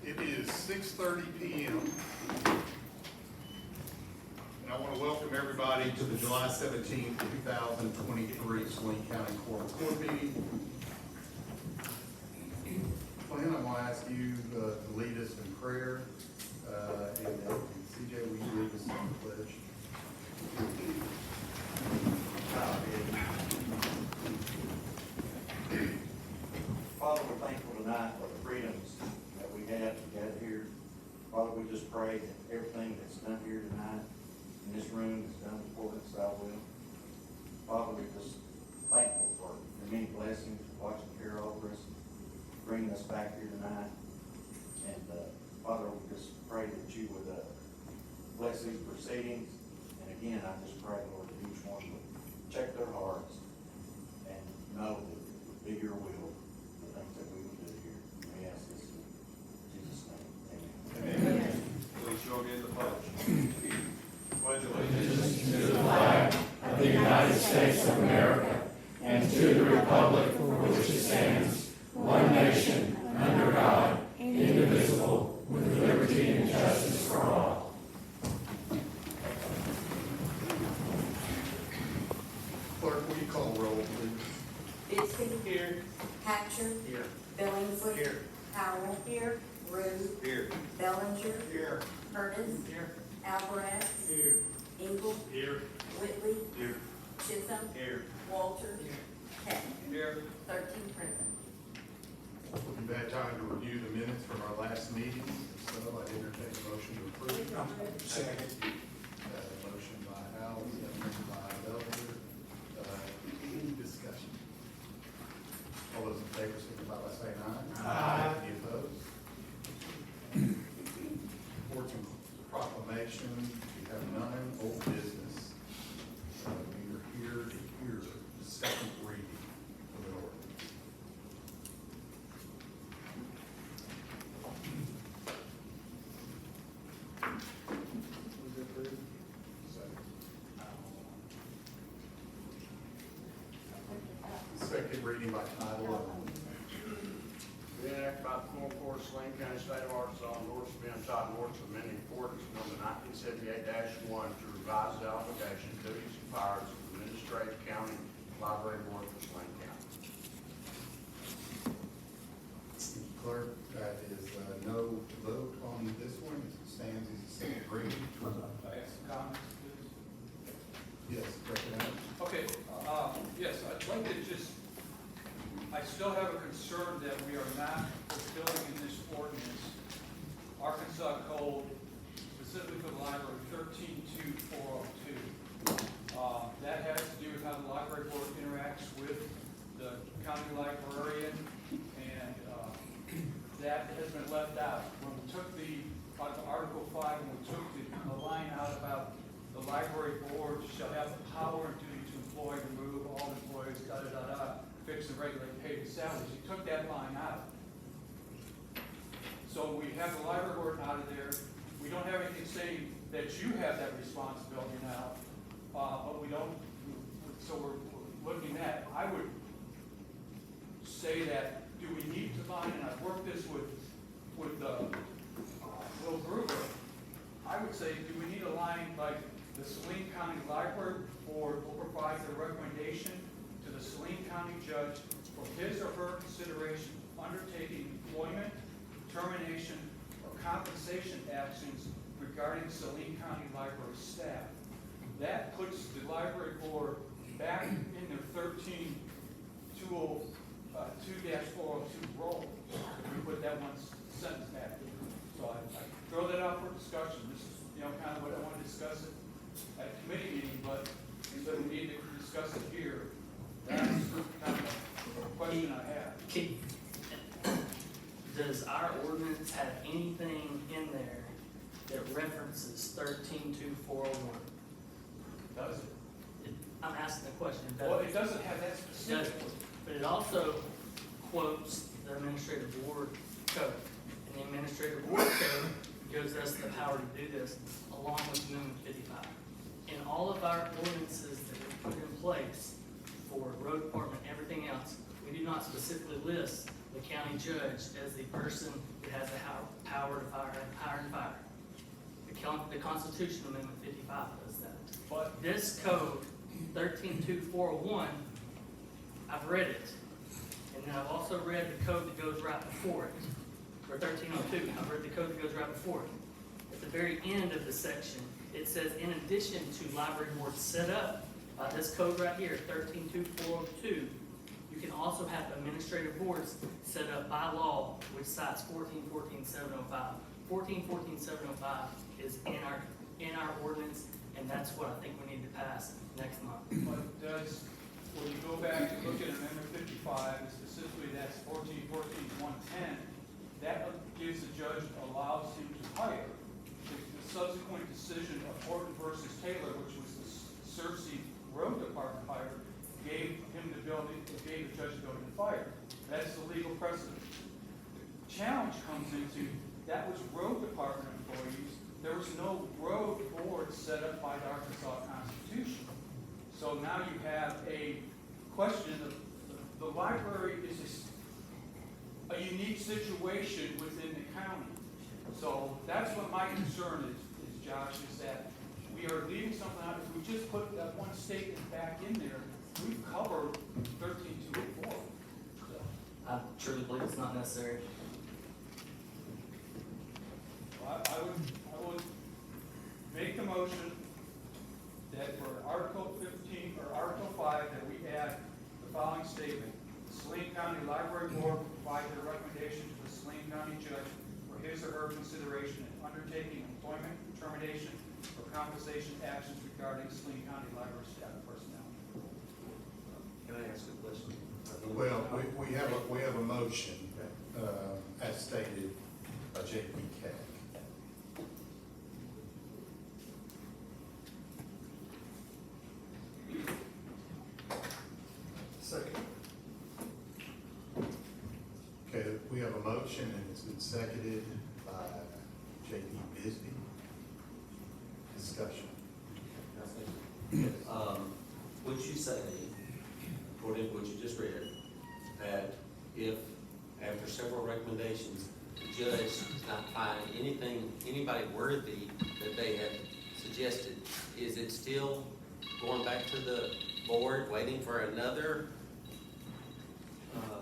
It is 6:30 p.m. and I want to welcome everybody to the July 17th, 2023 Saline County Quorum Court meeting. Glenn, I'm going to ask you to lead us in prayer. And CJ, will you lead us in the pledge? Father, we're thankful tonight for the freedoms that we have to gather here. Father, we just pray that everything that's done here tonight in this room is done according to thy will. Father, we're just thankful for the many blessings, watching care over us, bringing us back here tonight. And Father, we just pray that you would bless these proceedings. And again, I just pray, Lord, that each one would check their hearts and know that it would be your will, the things that we would do here. We ask this in Jesus' name. Amen. Amen. Please join me in the pledge. Pledge allegiance To the flag of the United States of America and to the republic for which it stands, one nation, under God, indivisible, with liberty and justice for all. Clerk, will you call roll, please? Bixby. Here. Hatcher. Here. Billingsley. Here. Howell. Here. Rude. Here. Bellinger. Here. Curtis. Here. Alvarez. Here. Engel. Here. Whitley. Here. Chisholm. Here. Walters. Heck. Here. 13 present. We've had time to review the minutes from our last meeting, so I'd entertain a motion to approve. Second. Motion by Al, second by Bellinger. Any discussion? All those in favor signify by saying aye. Aye. Any opposed? Reports and proclamations, we have none. Old business. We are here to hear the second reading of an ordinance. Second reading by title only. Be enacted by the full court of Saline County, State of Arkansas, and orders to be entitled orders amending ordinance number 1978-1 to revise the obligation, duties, and powers of the administrative county library board for Saline County. Clerk, that is no vote on this one. It stands as a second reading. Ask some comments, please. Yes, recommend. Okay, yes, I'd like to just, I still have a concern that we are not fulfilling in this ordinance Arkansas Code, specifically for the library, 132402. That has to do with how the library board interacts with the county librarian, and that has been left out. When we took Article 5, and we took the line out about the library board shall have the power and duty to employ, remove all employees, fix and regulate, pay the salaries. You took that line out. So we have the library board out of there. We don't have anything saying that you have that responsibility now, but we don't, so we're looking at, I would say that, do we need to line, and I've worked this with Will Gruber, I would say, do we need a line like the Saline County Library Board will provide their recommendation to the Saline County judge for his or her consideration of undertaking employment, termination, or compensation actions regarding Saline County Library staff. That puts the library board back in their 13202-402 role. We put that one sentence back. So I throw that out for discussion. This is, kind of what I want to discuss it at a committee meeting, but so we need to discuss it here. That's kind of a question I have. Keith, does our ordinance have anything in there that references 13241? Does it? I'm asking the question. Well, it doesn't have that It does, specific. but it also quotes the administrative board code. And the administrative board code gives us the power to do this along with Amendment 55. In all of our ordinances that we put in place for road department, everything else, we do not specifically list the county judge as the person that has the power to hire and fire. The Constitution Amendment 55 does that. But This code, 13241, I've read it. And then I've also read the code that goes right before it. Or 1302, I've read the code that goes right before it. At the very end of the section, it says, in addition to library boards set up by this code right here, 13242, you can also have administrative boards set up by law, which cites 1414705. 1414705 is in our ordinance, and that's what I think we need to pass next month. But does, when you go back and look at Amendment 55, and specifically that's 1414110, that gives the judge, allows him to hire. The subsequent decision of Horton versus Taylor, which was the Searcy Road Department hire, gave him the ability, gave the judge the ability to fire. That's the legal precedent. The challenge comes into, that was road department employees. There was no road board set up by the Arkansas Constitution. So now you have a question of, the library is a unique situation within the county. So that's what my concern is, Josh, is that we are leaving something out. If we just put that one statement back in there, we've covered 13284. So, I truly believe it's not necessary. I would make the motion that for Article 15, or Article 5, that we add the following statement. The Saline County Library Board will provide their recommendation to the Saline County Judge for his or her consideration in undertaking employment, termination, or compensation actions regarding Saline County Library staff and personnel. Can I ask a question? Well, we have a motion, as stated by J.P. Keck. Second. Okay, we have a motion and it's been seconded by J.P. Bisbee. Discussion. Would you say, according to what you just read, that if after several recommendations, the judge does not find anybody worthy that they had suggested, is it still going back to the board, waiting for another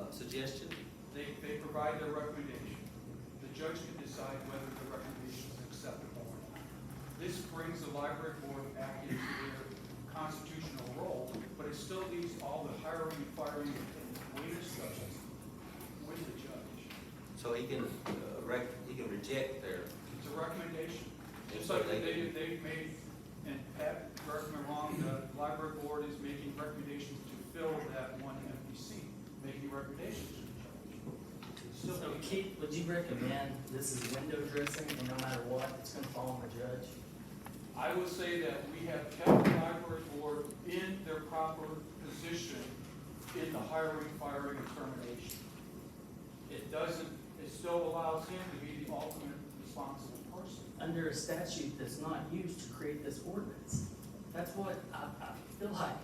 suggestion? They provide their recommendation. The judge can decide whether the recommendation is acceptable or not. This brings the library board back into their constitutional role, but it still leaves all the hiring and firing and wage discussions with the judge. So he can reject their. It's a recommendation. Just So like they they've made, and Pat, correct me wrong, the library board is making recommendations to fill that one empty seat, making recommendations to the judge. So Keith, would you recommend this is window dressing and no matter what, it's gonna fall on the judge? I would say that we have kept the library board in their proper position in the hiring, firing, and termination. It still allows him to be the ultimate responsible person. Under a statute that's not used to create this ordinance. That's what I feel like.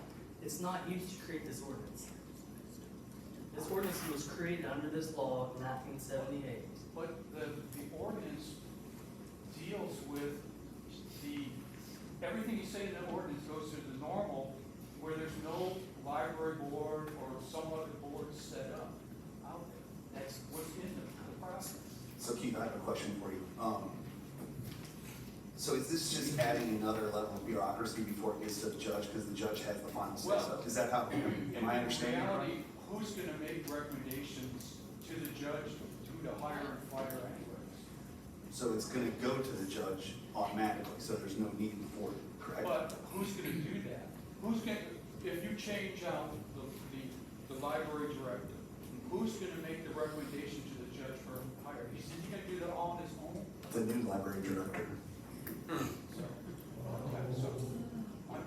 It's not used to create this ordinance. This ordinance was created under this law in 1978. But the ordinance deals with everything you say in the ordinance goes to the normal, where there's no library board or some other board set up out there. That's what's in the process. So Keith, I have a question for you. So is this just adding another level of bureaucracy before it gets to the judge, because the judge has the final say? Well, Is that how, am I understanding it In reality, right? who's gonna make recommendations to the judge to hire and fire anyway? So it's gonna go to the judge automatically, so there's no need for it, correct? But who's gonna do that? Who's gonna, if you change out the library director, who's gonna make the recommendation to the judge for hire? Is he gonna do that all on his own? The new library director. So,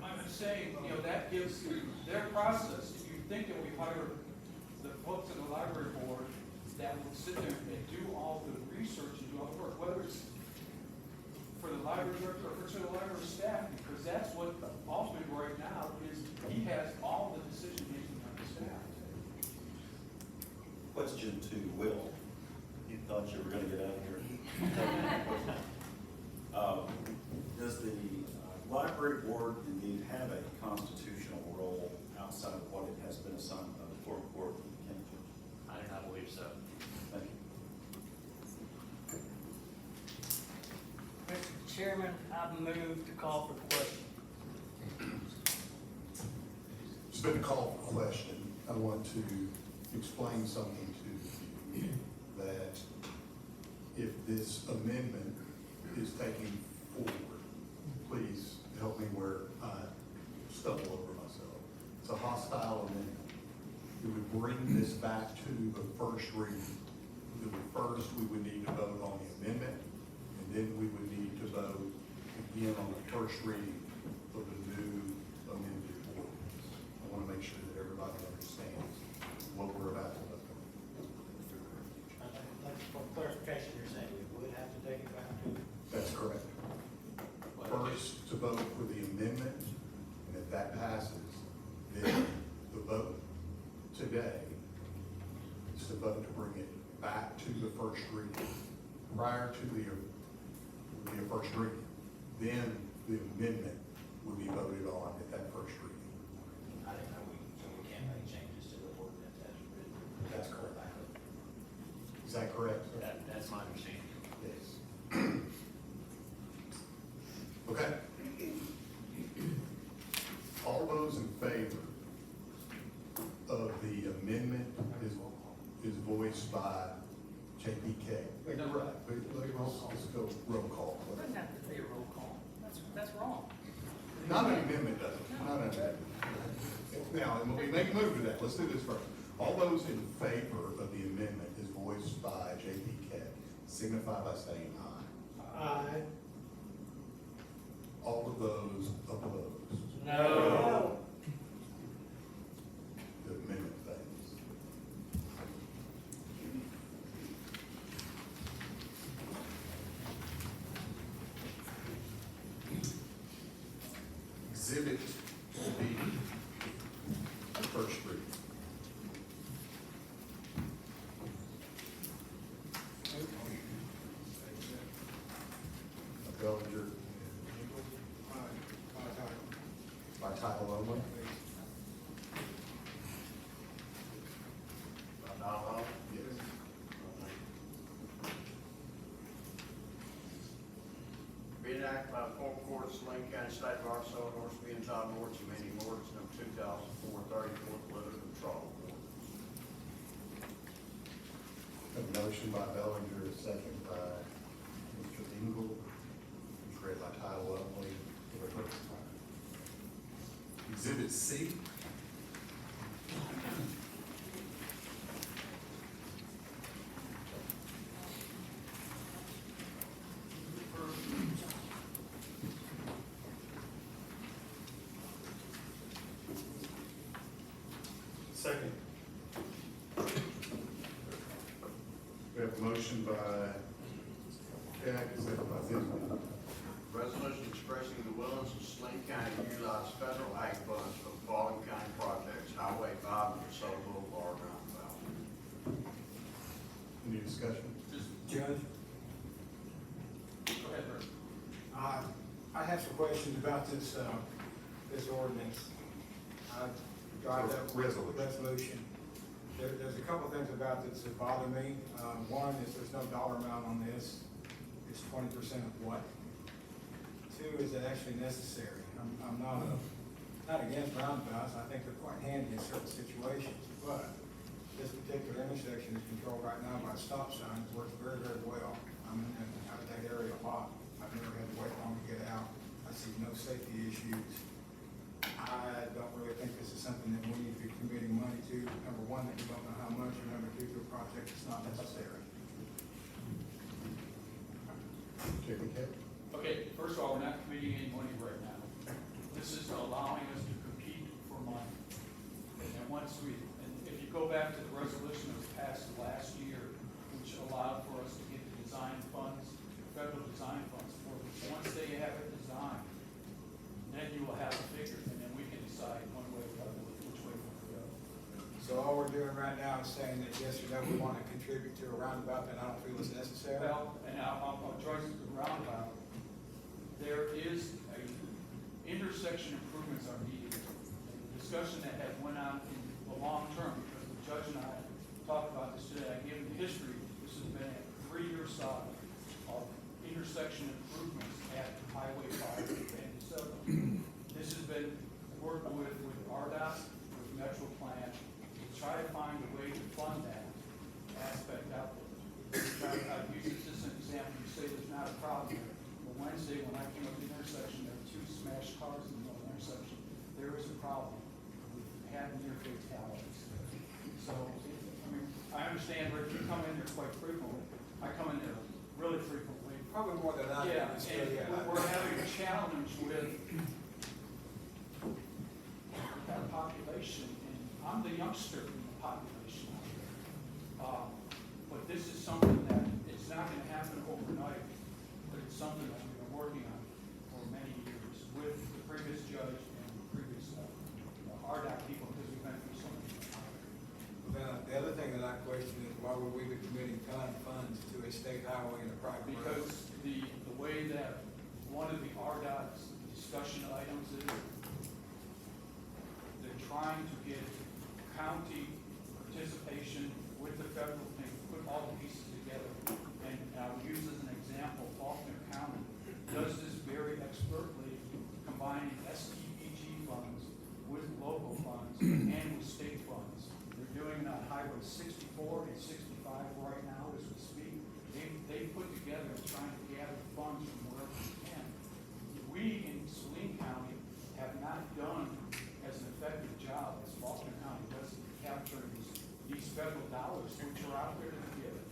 I'm saying, you know, that gives their process. If you think that we hire the folks in the library board that will sit there and do all the research and do all the work, whether it's for the library director or for the library staff, because that's what Altman right now is, he has all the decision making on the staff. Question to Will. You thought you were gonna get out of here. Does the library board indeed have a constitutional role outside of what it has been assigned by the court of the county? I do not believe so. Thank you. Mr. Chairman, I move to call for the question. It's been a call for question. I want to explain something to you, that if this amendment is taken forward, please help me where I stumble over myself. It's a hostile amendment. It would bring this back to the first reading. First, we would need to vote on the amendment, and then we would need to vote again on the first reading of the new amended ordinance. I want to make sure that everybody understands what we're about to vote on. For clarification, you're saying we would have to take it back to? That's correct. First, to vote for the amendment, and if that passes, then the vote today is to vote to bring it back to the first reading, prior to the first reading. Then the amendment will be voted on at that first reading. I didn't know so we can't make changes to the ordinance as written. That's correct. Is that correct? That's my understanding. Yes. Okay. All those in favor of the amendment is voiced by JPK. You're right. Let's go roll call. It doesn't have to be a roll call. That's wrong. Not an amendment, does it? Not an amendment. Now, and we make a move to that. Let's do this first. All those in favor of the amendment is voiced by JPK. Signify by saying aye. Aye. All of those opposed. No. The amendment fails. Exhibit B, first reading. Bellinger. By title only. Yes. Be enacted by the full court of Saline County, State of Arkansas, North being entitled ordinance amending ordinance number 2004-34, letter of control. A motion by Bellinger, a second by Mr. Engel. It's read by title only for the first time. Exhibit C. Second. We have a motion by Jack, second by Zimmerman. Resolution expressing the willingness of Saline County to utilize federal ag funds for the following county projects: Highway 5 and Soto Boulevard roundabout. Any discussion? Judge? Go ahead, Bert. I have some questions about this, this ordinance. I got that resolution. There's a couple of things about this that bother me. One is there's no dollar amount on this. It's 20% of what? Two, is it actually necessary? I'm not against roundabouts. I think they're quite handy in certain situations, but this particular intersection is controlled right now by a stop sign. It works very, very well. And I take J.P. Heck? Okay, first of all, we're not committing any money right now. This is allowing us to compete for money. And once and if you go back to the resolution that was passed last year, which allowed for us to get the design funds, federal design funds for this, once they have it designed, then you will have a figure, and then we can decide one way or the other which way we're going to go. So all we're doing right now is saying that yes or no, we want to contribute to a roundabout that I don't feel is necessary. Well, and I'll join the roundabout. There is a intersection improvements are needed. And the discussion that had went on in the long term, because the judge and I talked about this today, I gave him the history. This has been a 3-year saga of intersection improvements at Highway 5 and 7. This has been worked with RDOT, with Metro Plan, to try to find a way to fund that aspect out there. I've used this as an example. You say there's not a problem there. But Wednesday, when I came up the intersection, there were 2 smashed cars in the middle of the intersection. There is a problem. We've had near fatalities. So, I mean, I understand, Rick, you come in there quite frequently. I come in there really frequently. Probably more than I do. Yeah, but still, yeah. and we're having a challenge with that population, and I'm the youngster in the population out there. But this is something that, it's not gonna happen overnight, but it's something that we've been working on for many years with the previous judge and the previous RDOT people, because we've been through so many. Then the other thing that I question is why would we be committing ton of funds to a state highway and a private road? Because the way that one of the RDOT's discussion items is, they're trying to get county participation with the federal thing, put all the pieces together. And I'll use as an example, Faulkner County does this very expertly, combining STEG funds with local funds and with state funds. They're doing it on Highway 64 and 65 right now as we speak. They put together and trying to gather funds from wherever we can. We in Saline County have not done as an effective job as Faulkner County does in capturing these federal dollars which are out there to be given.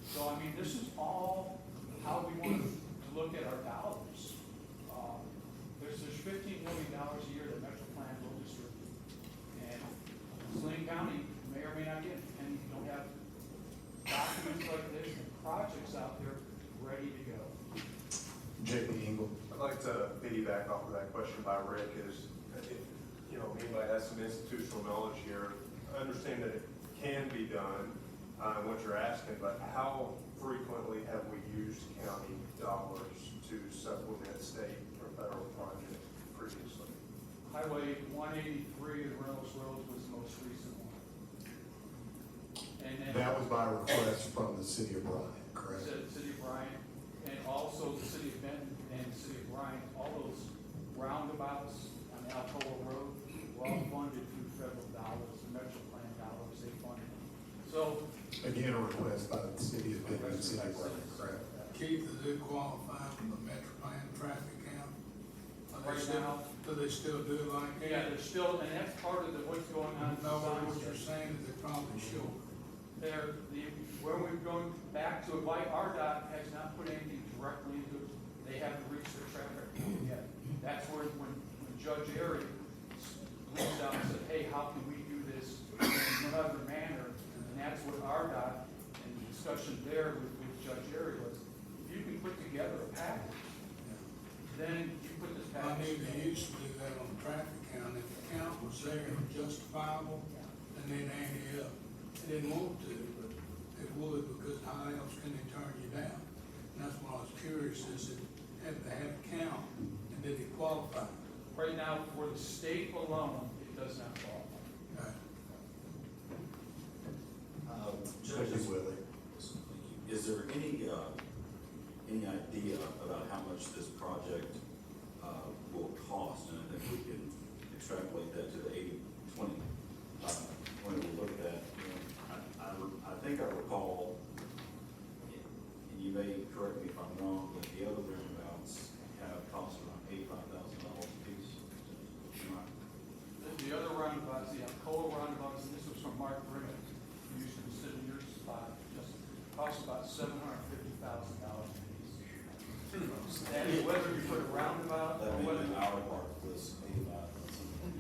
So I mean, this is all how we want to look at our dollars. There's $15 million a year that Metro Plan will distribute. And Saline County may or may not get it, and you don't have documents like this and projects out there ready to go. J.P. Engel? I'd like to piggyback off of that question by Rick is, if, you know, anybody has some institutional knowledge here, I understand that it can be done, what you're asking, but how frequently have we used county dollars to supplement state or federal projects previously? Highway 183 and Reynolds Road was the most recent one. And then That was by request from the city of Bryan, correct? City of Bryan, and also the city of Benton and the city of Bryan, all those roundabouts on Alcoa Road were all funded through federal dollars, the Metro Plan dollars, they funded them. So, Again, a request by the city of Benton and the city of Bryan, correct? Keith, does it qualify for the Metro Plan traffic count? Right now- Do they still do it like? yeah, there's still, and that's part of what's going on. No, what you're saying is they probably should. Where we're going back to, why RDOT has not put anything directly into it, they haven't reached their traffic count yet. That's where, when Judge Airy reached out and said, hey, how can we do this in another manner? And that's what RDOT, and the discussion there with Judge Airy was, if you can put together a package, then you put this I package knew together. they used to do that on the traffic count. If the count was there and justifiable, then they'd ante it up. They didn't want to, but they would, because how else can they turn you down? And that's why I was curious, is it, have they had a count, and did it qualify? Right now, for the state alone, it does not qualify. Okay. Judge Willie? Is there any idea about how much this project will cost? And I think we can extrapolate that to the 80-20. When we look at that, you know, I think I recall, and you may correct me if I'm wrong, but the other roundabouts have cost around $85,000 a piece. The other roundabouts, the Alcoa roundabouts, and this was from Mark Brimmer, who used to sit in your spot, just cost about $750,000 a piece. And whether you put a roundabout or That means whether, an hour mark was 85.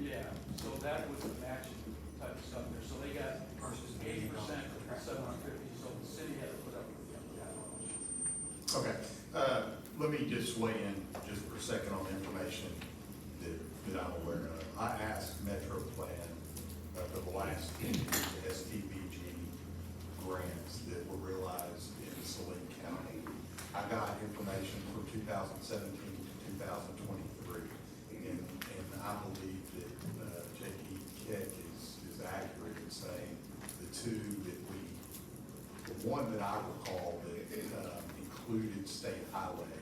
yeah, so that was the matching type of stuff there. So they got 80% of the 750, so the city had to put up with that. Okay, let me just weigh in just for a second on information that I'm aware of. I asked Metro Plan for the last 10 years, the STBG grants that were realized in Saline County. I got information from 2017 to 2023, and I believe that J.E. Keck is accurate in saying the two that the one that I recall that included state highway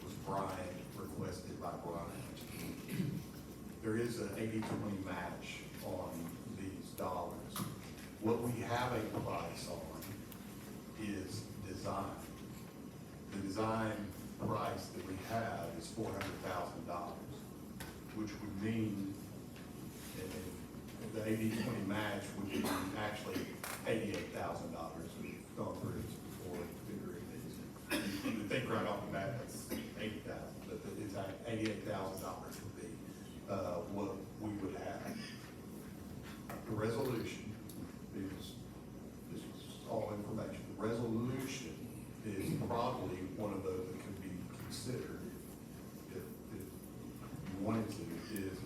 was Bryant, requested by Bryant. There is an 80-20 match on these dollars. What we have a price on is design. The design price that we have is $400,000, which would mean the 80-20 match would be actually $88,000. We've gone through this before, figuring these. You would think right off the bat that's $80,000, but it's $88,000 would be what we would have. The resolution is, this is all information. The resolution is probably one of those that could be considered if you wanted to, is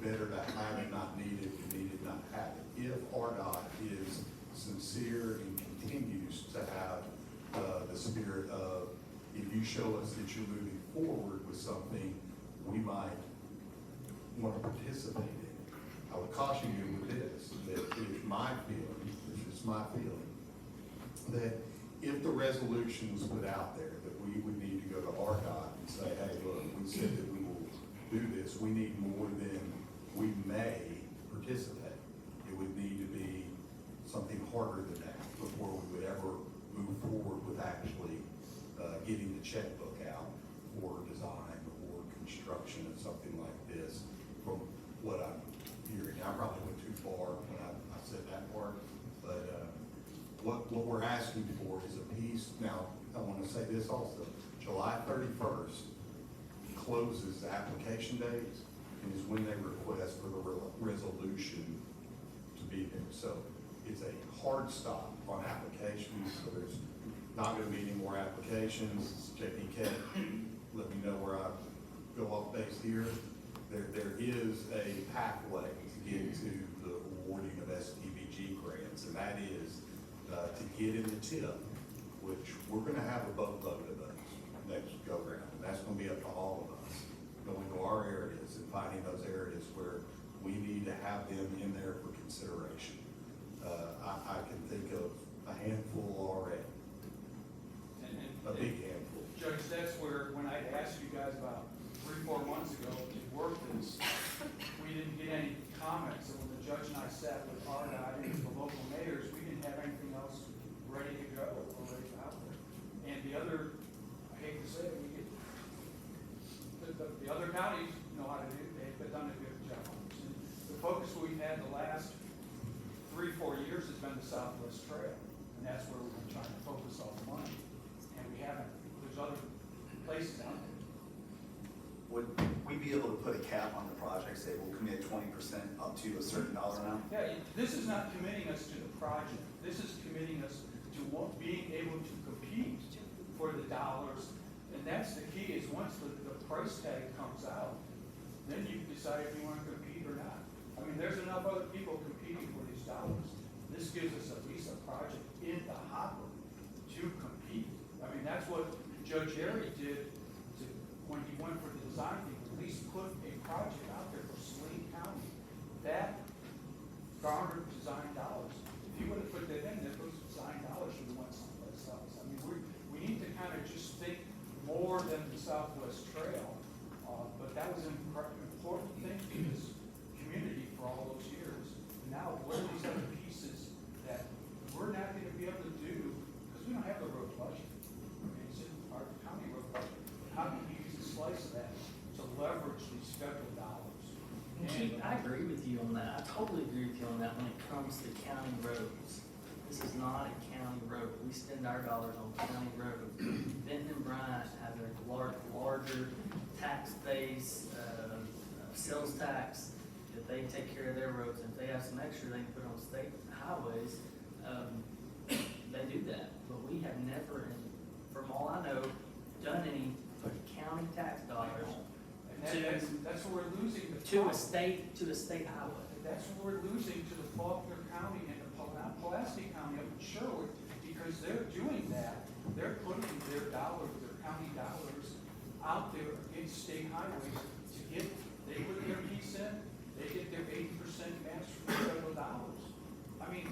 better to have it, not need it, you need it, not have it. If RDOT is sincere and continues to have the spirit of, if you show us that you're moving forward with something, we might want to participate in it. I would caution you with this, that it's my feeling, this is my feeling, that if the resolution was put out there, that we would need to go to RDOT and say, hey, look, we said that we will do this, we need more than we may participate. It would need to be something harder than that before we would ever move forward with actually getting the checkbook out for design or construction of something like this, from what I'm hearing. I probably went too far when I said that part, but what we're asking for is a piece. Now, I want to say this also, July 31st closes the application dates and is when they request for the resolution to be there. So it's a hard stop on applications, so there's not gonna be any more applications. J.P. Keck, let me know where I go off base here. There is a pathway to get to the awarding of STBG grants, and that is to get in the tip, which we're gonna have a boatload of those next go round, and that's gonna be up to all of us, going to our areas and finding those areas where we need to have them in there for consideration. I can think of a handful already, a big handful. Judge, that's where, when I asked you guys about 3-4 months ago to work this, we didn't get any comments. And when the judge and I sat with RDOT and the local mayors, we didn't have anything else ready to go or ready out there. And the other, I hate to say it, the other counties know how to do, they've done a good job on this. And the focus we've had the last 3-4 years has been the Southwest Trail, and that's where we've been trying to focus all the money. And we haven't, there's other places out there. Would we be able to put a cap on the project, say we'll commit 20% up to a certain dollar amount? Yeah, this is not committing us to the project. This is committing us to being able to compete for the dollars. And that's the key, is once the price tag comes out, then you decide if you want to compete or not. I mean, there's enough other people competing for these dollars. This gives us at least a project in the hopper to compete. I mean, that's what Judge Airy did when he went for the design thing, at least put a project out there for Saline County. That garnered design dollars. If you would have put that in, those design dollars should have went someplace else. I mean, we need to kind of just think more than the Southwest Trail, but that was an important thing to this community for all those years. And now, what are these other pieces that we're not going to be able to do because we don't have the road budget? I mean, it's in our county road budget. How do we use a slice of that to leverage these federal dollars? And Chief, I agree with you on that. I totally agree with you on that when it comes to county roads. This is not a county road. We spend our dollars on county roads. Benton and Bryant have a large larger tax base, sales tax, if they take care of their roads, and if they have some extra they can put on state highways, they do that. But we have never, and from all I know, done any county tax dollars And that's where we're losing the. to a state highway. That's where we're losing to the Faulkner County and the Pulaski County up in Sherwood, because they're doing that. They're putting their dollars, their county dollars out there against state highways to get, they put their piece in, they get their 80% match from the federal dollars. I mean,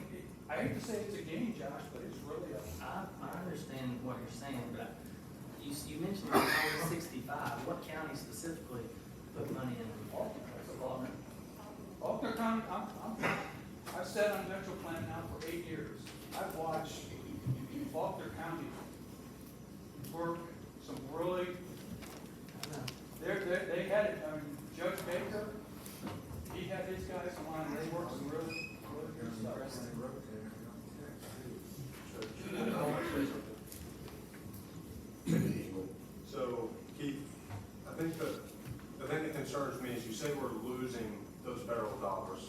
I hate to say it's a game, Josh, but it's really a. I understand what you're saying, but you mentioned Highway 65. What county specifically put money in? Faulkner. Faulkner County, I've sat on metro plan now for 8 years. I've watched Faulkner County work some really, they had it, I mean, Judge Baker, he had his guys on, they worked some really good stuff. So, Keith, I think the thing that concerns me is you say we're losing those federal dollars.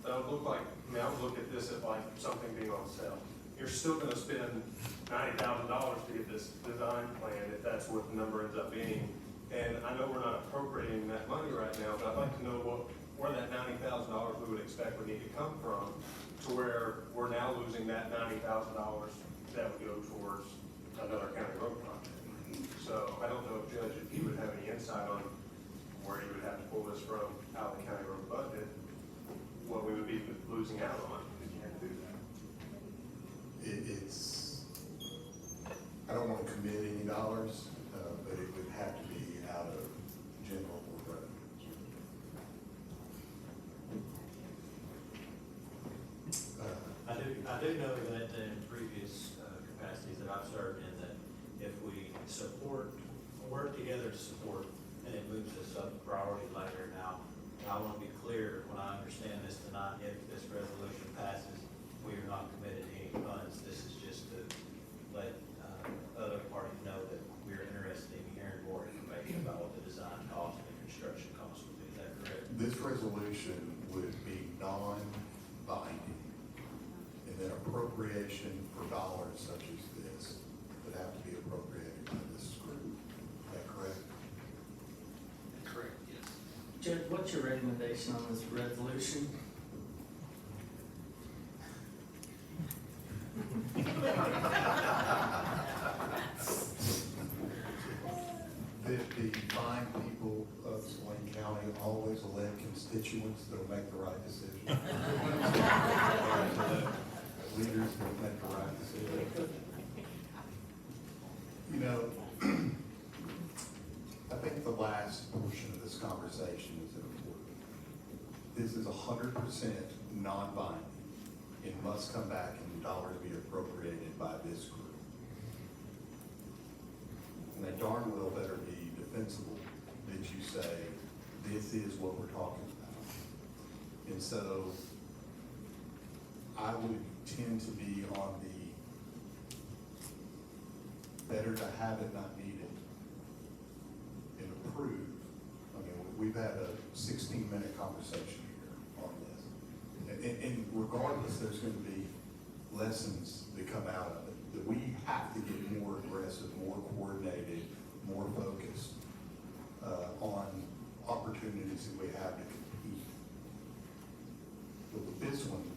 That would look like, I would look at this as like something being on sale. You're still gonna spend $90,000 to get this design plan, if that's what the number ends up being. And I know we're not appropriating that money right now, but I'd like to know where that $90,000 we would expect would need to come from, to where we're now losing that $90,000 that would go towards another county road project. So I don't know, Judge, if you would have any insight on where you would have to pull this from out of the county road budget, what we would be losing out on if you had to do that. It's, I don't want to commit any dollars, but it would have to be out of general revenue. I do know that in previous capacities that I've served in, that if we work together to support, and it moves us up the priority ladder. Now, I want to be clear when I understand this tonight, if this resolution passes, we are not committed to any funds. This is just to let other parties know that we're interested in hearing more information about what the design cost and the construction cost would be. Is that correct? This resolution would be non-binding, and then appropriation for dollars such as this would have to be appropriated by this group. Is that correct? Correct, yes. Judge, what's your recommendation on this resolution? The fine people of Saline County always elect constituents that'll make the right decision. Leaders that'll make the right decision. You know, I think the last portion of this conversation is important. This is 100% non-binding. It must come back and dollars be appropriated by this group. And they darn well better be defensible that you say, this is what we're talking about. And so I would tend to be on the better to have it not needed and approve. I mean, we've had a 16-minute conversation here on this. And regardless, there's gonna be lessons that come out of it, that we have to get more aggressive, more coordinated, more focused on opportunities that we have to compete. But with this one,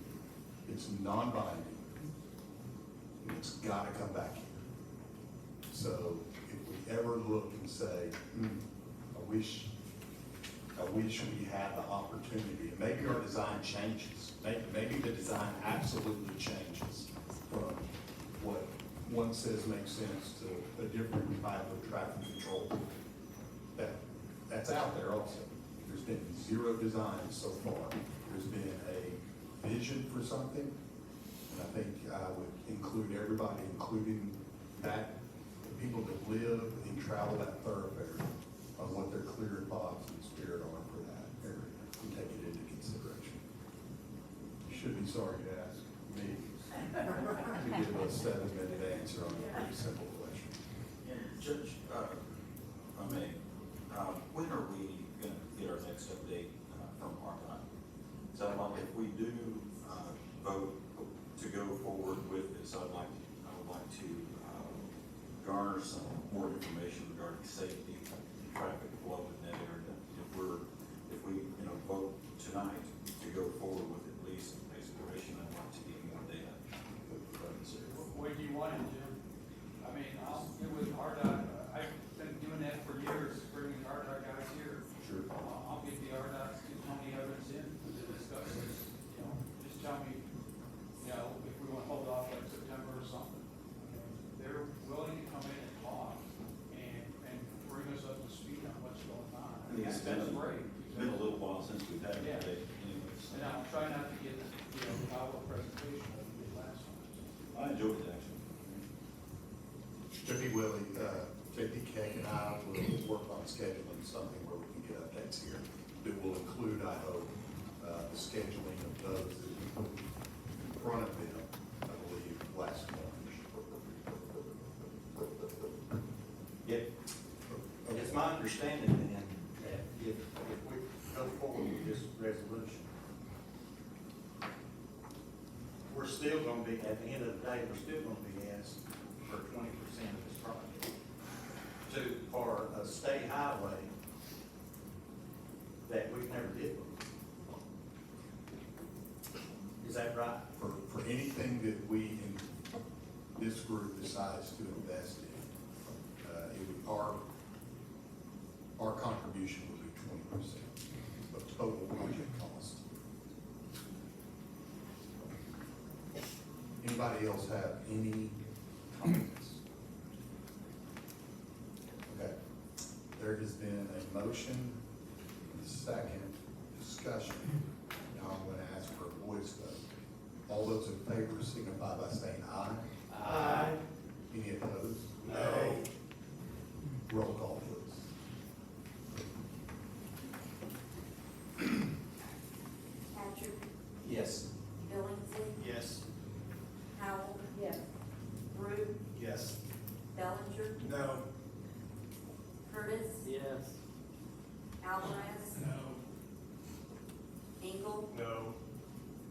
it's non-binding, and it's gotta come back here. So if we ever look and say, I wish we had the opportunity, and maybe our design changes, maybe the design absolutely changes from what one says makes sense to a different type of traffic control. That's out there also. There's been zero design so far. There's been a vision for something, and I think I would include everybody, including the people that live and travel that thoroughfare, on what their clear thoughts and spirit are for that area, and take it into consideration. You should be sorry to ask me to give a 7-minute answer on a pretty simple question. Judge, I may when are we gonna get our next update from ARPA? So I'd like, if we do vote to go forward with this, I would like to garner some more information regarding safety and traffic flow in that area. If we, vote tonight to go forward with at least exploration, I'd like to get more data. What do you want, Jim? I mean, I'll get with RDOT, I've been doing that for years, bringing RDOT guys here. Sure. I'll get the RDOT, get Tony Evans in to discuss this, just tell me, if we want to hold off like September or something. They're willing to come in and talk and bring us up to speed on what's going on. I think it's That's been great. a little while since we've had Yeah. a debate anyways. And I'm trying not to get, our presentation like we did last time. I enjoyed it, actually. JP Willie, JP Keck and I will work on scheduling something where we can get updates here that will include, I hope, the scheduling of those that we put in front of them, I believe, last month. Yep. It's my understanding then that if we go forward with this resolution, we're still gonna be, at the end of the day, we're still gonna be asked for 20% of this project for a state highway that we've never did before. Is that right? For anything that we, in this group decides to invest in, our contribution would be 20% of total project cost. Anybody else have any comments? Okay, there has been a motion, and a second discussion. Now I'm gonna ask for a voice vote. All those in favor signify by saying aye. Aye. Any opposed? No. Roll call, please. Patrick, Yes. Billingsley, Yes. Howell. Yes. Brew, Yes. Bellinger, No. Curtis, Yes. Alvarez, No. Engel, No.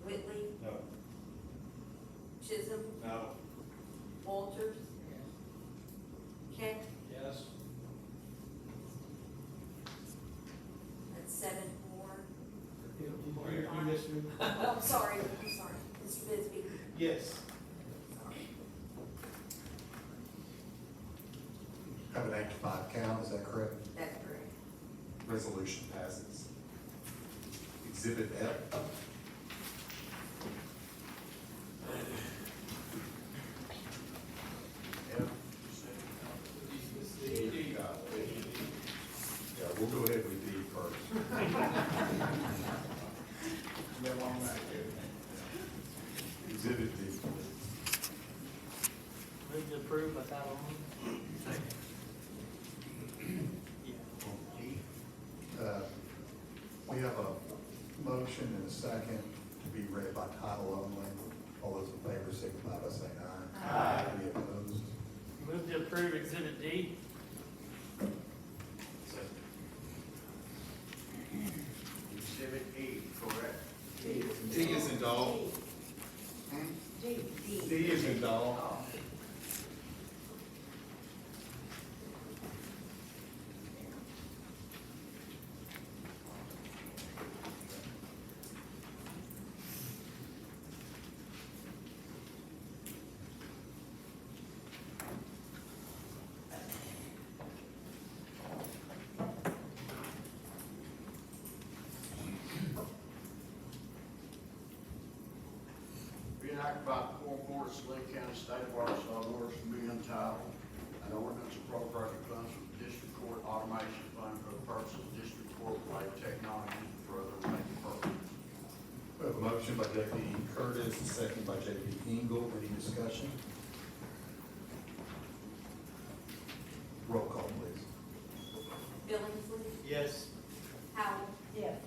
Whitley, No. Chisholm, No. Walters, Keck. Yes. That's 7-4. You missed me. Oh, I'm sorry, Mr. Bisbee. Yes. Have an 8-5 count, is that correct? That's correct. Resolution passes. Exhibit F. Yeah, we'll go ahead with D first. Exhibit D. Move to approve by title only. We have a motion and a second to be read by title only. All those in favor signify by saying aye. Aye. Any opposed? Move to approve Exhibit D. Exhibit E, correct? D is in dog. D. D is in dog. Be enacted by the Quorum Board of Saline County, State of Arkansas, an ordinance to be entitled, an ordinance appropriating funds from the District Court Automation Fund for the purpose of District Court related technology for other related purposes. We have a motion by J.P. Curtis, a second by J.P. Engel. Any discussion? Roll call, please. Billingsley, Yes. Howell. Yes.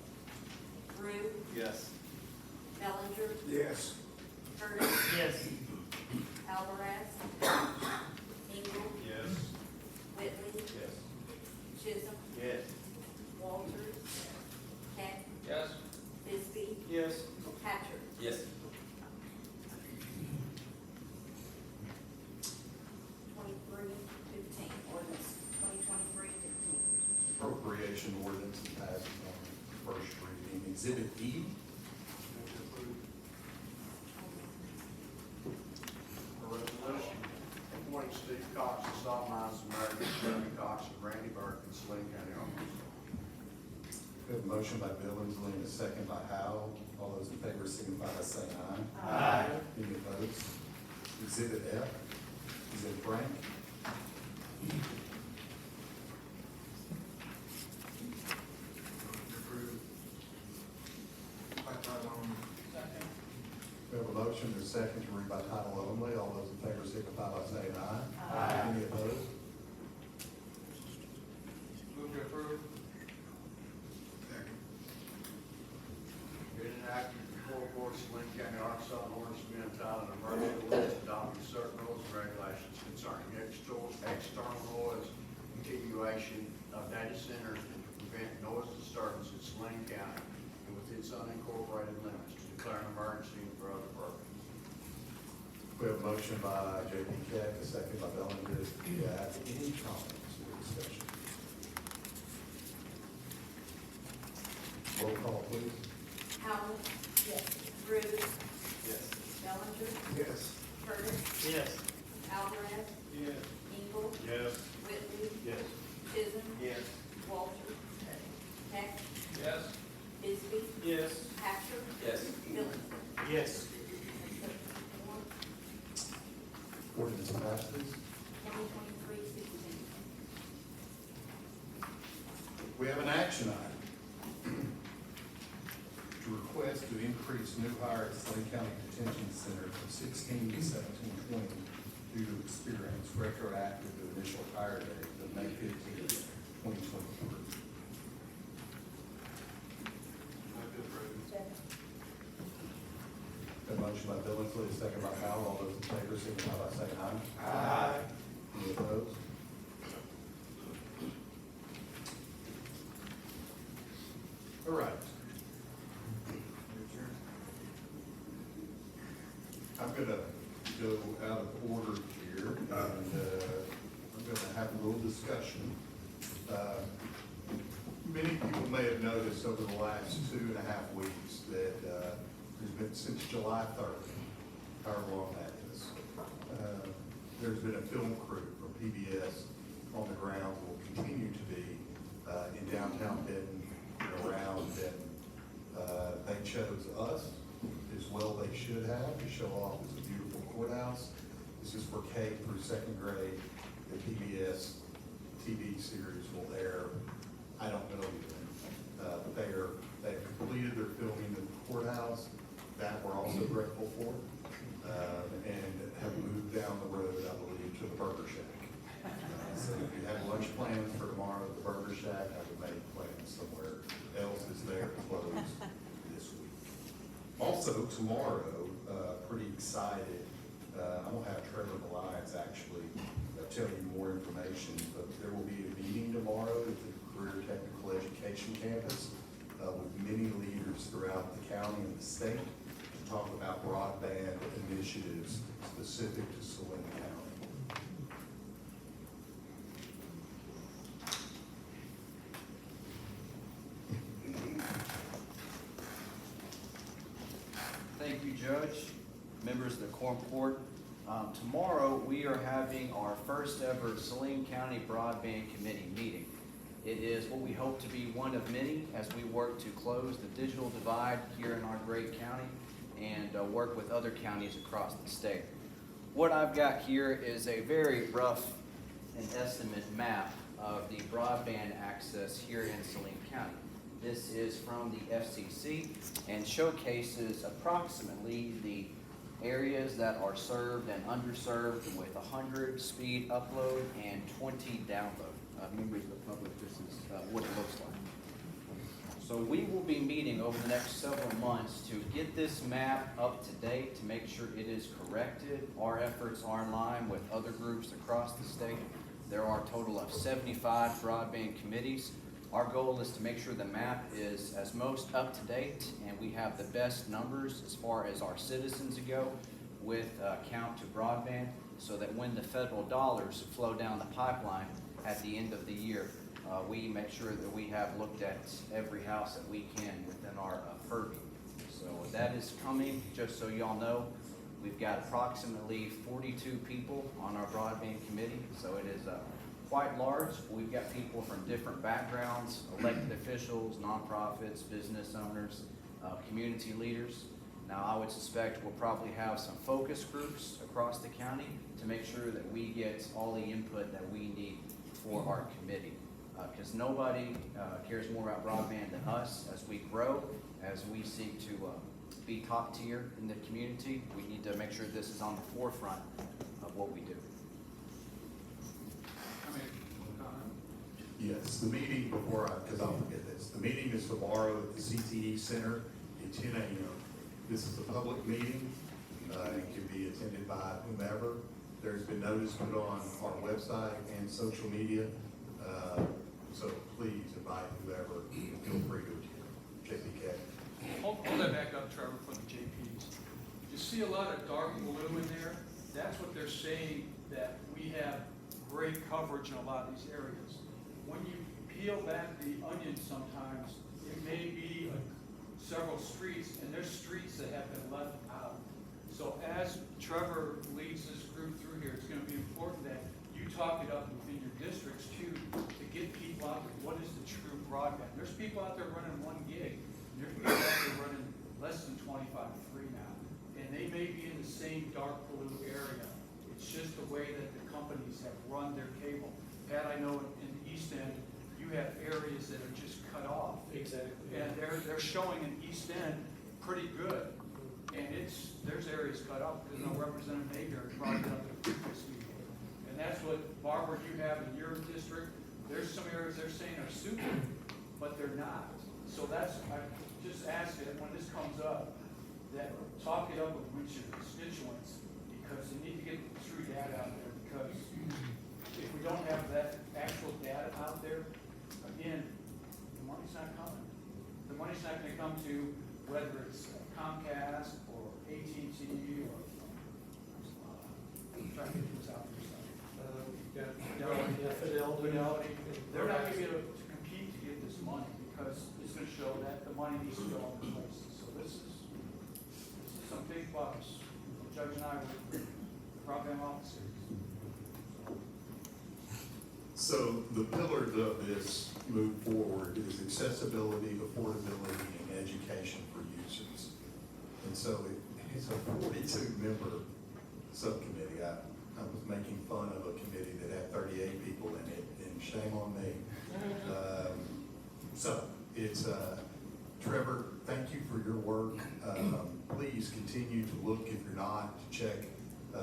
Brew, Yes. Bellinger, Yes. Curtis, Yes. Alvarez, Engel, Yes. Whitley, Yes. Chisholm, Yes. declaration ordinance and passes on first reading. Exhibit E. A resolution appointing Steve Cox and Salt Mines American, Jeremy Cox and Randy Burke in Saline County, Arkansas. We have a motion by Billingsley and a second by Howell. All those in favor signify by saying aye. Aye. Any opposed? Exhibit F. Exhibit Frank. We have a motion and a second to read by title only. All those in favor signify by saying aye. Aye. Any opposed? Move to approve. Be it enacted before the board of Saline County, Arkansas, an ordinance to be entitled an emergency ordinance adopting certain rules and regulations concerning external noise continuation of data centers and to prevent noise disturbance in Saline County and within its unincorporated limits, to declare an emergency and for other purposes. We have a motion by J.P. Keck, a second by Bellinger. Do you have any comments or discussion? Roll call, please. Howell. Yes. Ruth. Yes. Bellinger. Yes. Curtis. Yes. Alvarez. Yes. Engel. Yes. Whitley. Yes. Chisholm. Yes. Walter. Heck. Yes. Bisbee. Yes. Patrick. Yes. Billingsley. Yes. Ordinance passes. 2023-16. We have an action item. To request to increase new hire at Saline County Detention Center from 16 to 1720 due to experience retroactive to initial hire date of May 15, 2023. A motion by Billingsley, a second by Howell. All those in favor signify by saying aye. Aye. Any opposed? All right. I'm gonna go out of order here, and I'm gonna have a little discussion. Many people may have noticed over the last 2.5 weeks that there's been, since July 3rd, however long that is, there's been a film crew from PBS on the ground, will continue to be in downtown Benton and around Benton. They chose us, as well they should have, to show off this beautiful courthouse. This is for K through second grade. The PBS TV series will air, I don't know even. They've completed their filming of the courthouse. That we're also grateful for. And have moved down the road, I believe, to the Burger Shack. So if you have lunch plans for tomorrow at the Burger Shack, I would make plans somewhere else is there closed this week. Also, tomorrow, pretty excited, I'm gonna have Trevor Alliance actually tell you more information, but there will be a meeting tomorrow at the Career Technical Education Campus with many leaders throughout the county and the state to talk about broadband initiatives specific to Saline County. Thank you, Judge, members of the Quorum Court. Tomorrow, we are having our first ever Saline County Broadband Committee meeting. It is what we hope to be one of many as we work to close the digital divide here in our great county and work with other counties across the state. What I've got here is a very rough and estimate map of the broadband access here in Saline County. This is from the FCC and showcases approximately the areas that are served and underserved with 100 speed upload and 20 download. Members of the public, this is what it looks like. So we will be meeting over the next several months to get this map up to date, to make sure it is corrected. Our efforts are in line with other groups across the state. There are a total of 75 broadband committees. Our goal is to make sure the map is as most up to date and we have the best numbers as far as our citizens go with count to broadband. so that when the federal dollars flow down the pipeline at the end of the year, we make sure that we have looked at every house that we can within our purview. So that is coming, just so y'all know. We've got approximately 42 people on our broadband committee, so it is quite large. We've got people from different backgrounds, elected officials, nonprofits, business owners, community leaders. Now, I would suspect we'll probably have some focus groups across the county to make sure that we get all the input that we need for our committee. Because nobody cares more about broadband than us. As we grow, as we seek to be top tier in the community, we need to make sure this is on the forefront of what we do. Yes, the meeting because I'll forget this, the meeting is tomorrow at the CTE Center at 10 a.m. This is a public meeting. It can be attended by whomever. There's been notice put on our website and social media. So please invite whoever. Feel free to attend. JPK. Hold that back up, Trevor, for the JPs. You see a lot of dark blue in there? That's what they're saying, that we have great coverage in a lot of these areas. When you peel back the onion sometimes, it may be several streets, and there's streets that have been left out. So as Trevor leads this group through here, it's gonna be important that you talk it up within your districts too, to get people out there, what is the true broadband? There's people out there running 1 gig, and there's people out there running less than 25 free now. And they may be in the same dark blue area. It's just the way that the companies have run their cable. Pat, I know in the East End, you have areas that are just cut off. Exactly. And they're showing in East End pretty good. And there's areas cut off, because no Representative Mayberry brought it up at the previous meeting. And that's what, Barbara, you have in your district. There's some areas they're saying are super, but they're not. So I just ask that when this comes up, that talk it up with your constituents, because you need to get the true data out there, because if we don't have that actual data out there, again, the money's not coming. The money's not gonna come to whether it's Comcast or AT&T or, I'm trying to get this out there. Fidelity. They're not gonna be able to compete to get this money, because it's gonna show that the money needs to go other places. So this is some big bucks. Judge and I were the broadband officers. So the pillars of this move forward is accessibility, affordability, and education for users. And so it's a 42-member subcommittee. I was making fun of a committee that had 38 people in it, and shame on me. So it's, Trevor, thank you for your work. Please continue to look, if you're not, to check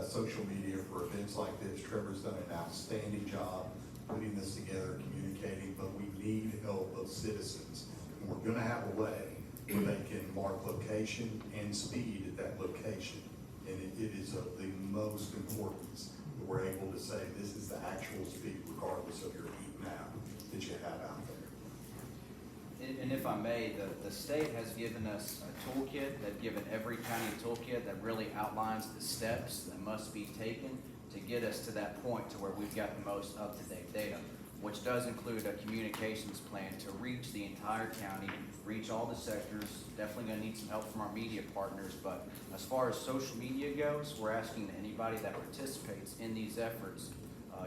social media for events like this. Trevor's done an outstanding job putting this together, communicating, but we need help of citizens. And we're gonna have a way where they can mark location and speed at that location. And it is of the most importance that we're able to say this is the actual speed regardless of your heat map that you have out there. And if I may, the state has given us a toolkit. They've given every county a toolkit that really outlines the steps that must be taken to get us to that point to where we've got the most up-to-date data, which does include a communications plan to reach the entire county, reach all the sectors. Definitely gonna need some help from our media partners, but as far as social media goes, we're asking that anybody that participates in these efforts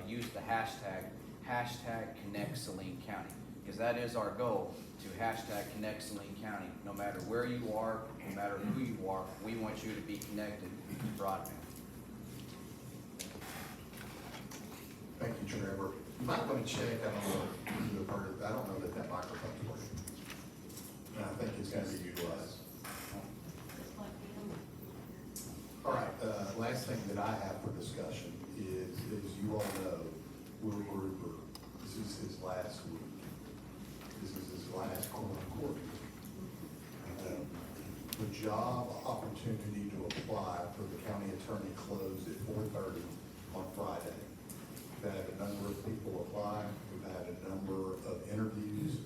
use the hashtag Connect Saline County, because that is our goal, to hashtag Connect Saline County. No matter where you are, no matter who you are, we want you to be connected to broadband. Thank you, Trevor. You might want to check, I don't know that microphone's working. And I think it's going to be utilized. All right, last thing that I have for discussion is, as you all know, Will Gruber, this is his last week. This is his last court. The job opportunity to apply for the county attorney closed at 4:30 on Friday. We've had a number of people apply. We've had a number of interviews.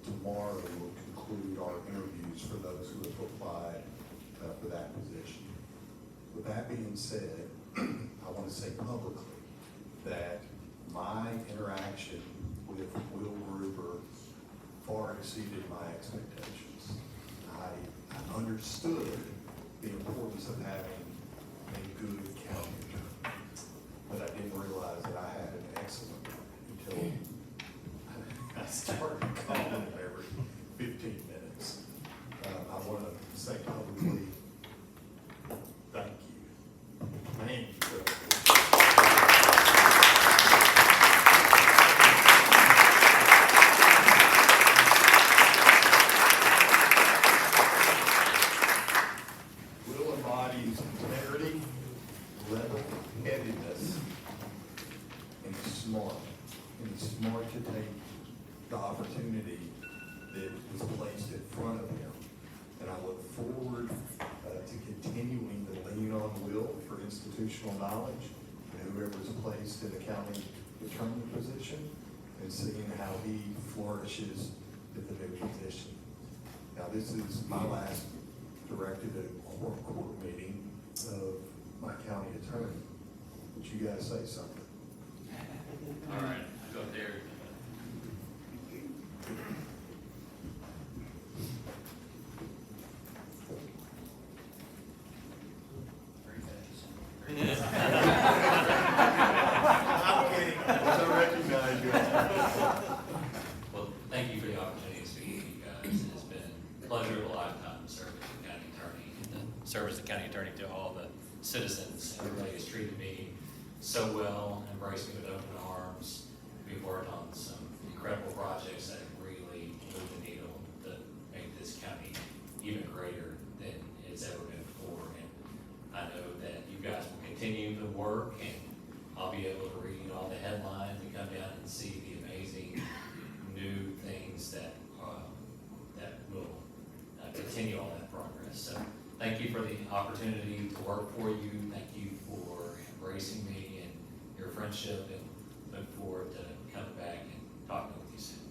Tomorrow will conclude our interviews for those who have applied for that position. With that being said, I want to to say publicly that my interaction with Will Gruber far exceeded my expectations. I understood the importance of having a good county attorney, but I didn't realize that I had an excellent one until I started calling him every 15 minutes. I want to say publicly, thank you. Thank you. Will embodies integrity, level-headedness, and he's smart. And he's smart to take the opportunity that was placed in front of him. And I look forward to continuing to lean on Will for institutional knowledge and whoever's placed in the county attorney position, and seeing how he flourishes at the new position. Now, this is my last directed at a court meeting of my county attorney. Would you guys say something? All right, go there. I'm kidding, I recognize you. Well, thank you for the opportunity to speak with you guys. It's been a pleasure of a lifetime to serve as the county attorney and to serve as the county attorney to all the citizens. Everybody has treated me so well, embraced me with open arms. We've worked on some incredible projects that have really moved the needle to make this county even greater than it's ever been before. And I know that you guys will continue to work, and I'll be able to read all the headlines and come down and see the amazing new things that will continue all that progress. So thank you for the opportunity to work for you. Thank you for embracing me and your friendship, and look forward to coming back and talking with you soon.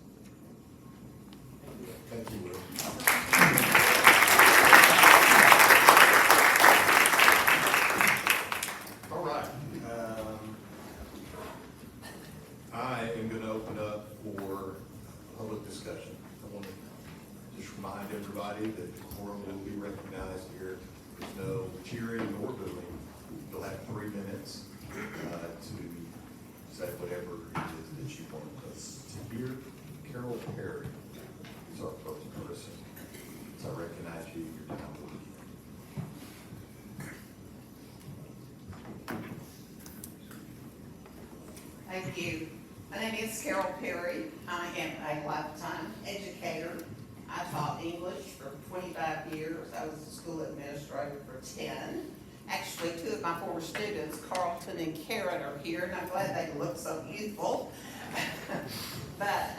Thank you, Will. All right. I am going to open up for public discussion. I want to just remind everybody that the quorum will be recognized here. There's no cheering nor booing. You'll have 3 minutes to say whatever it is that you want us to hear. Carol Perry is our first person. So I recognize you. You're down to Thank you. My name is Carol Perry. I am a lifetime educator. I taught English for 25 years. I was a school administrator for 10. Actually, 2 of my former students, Carlton and Karen, are here, and I'm glad they look so youthful. But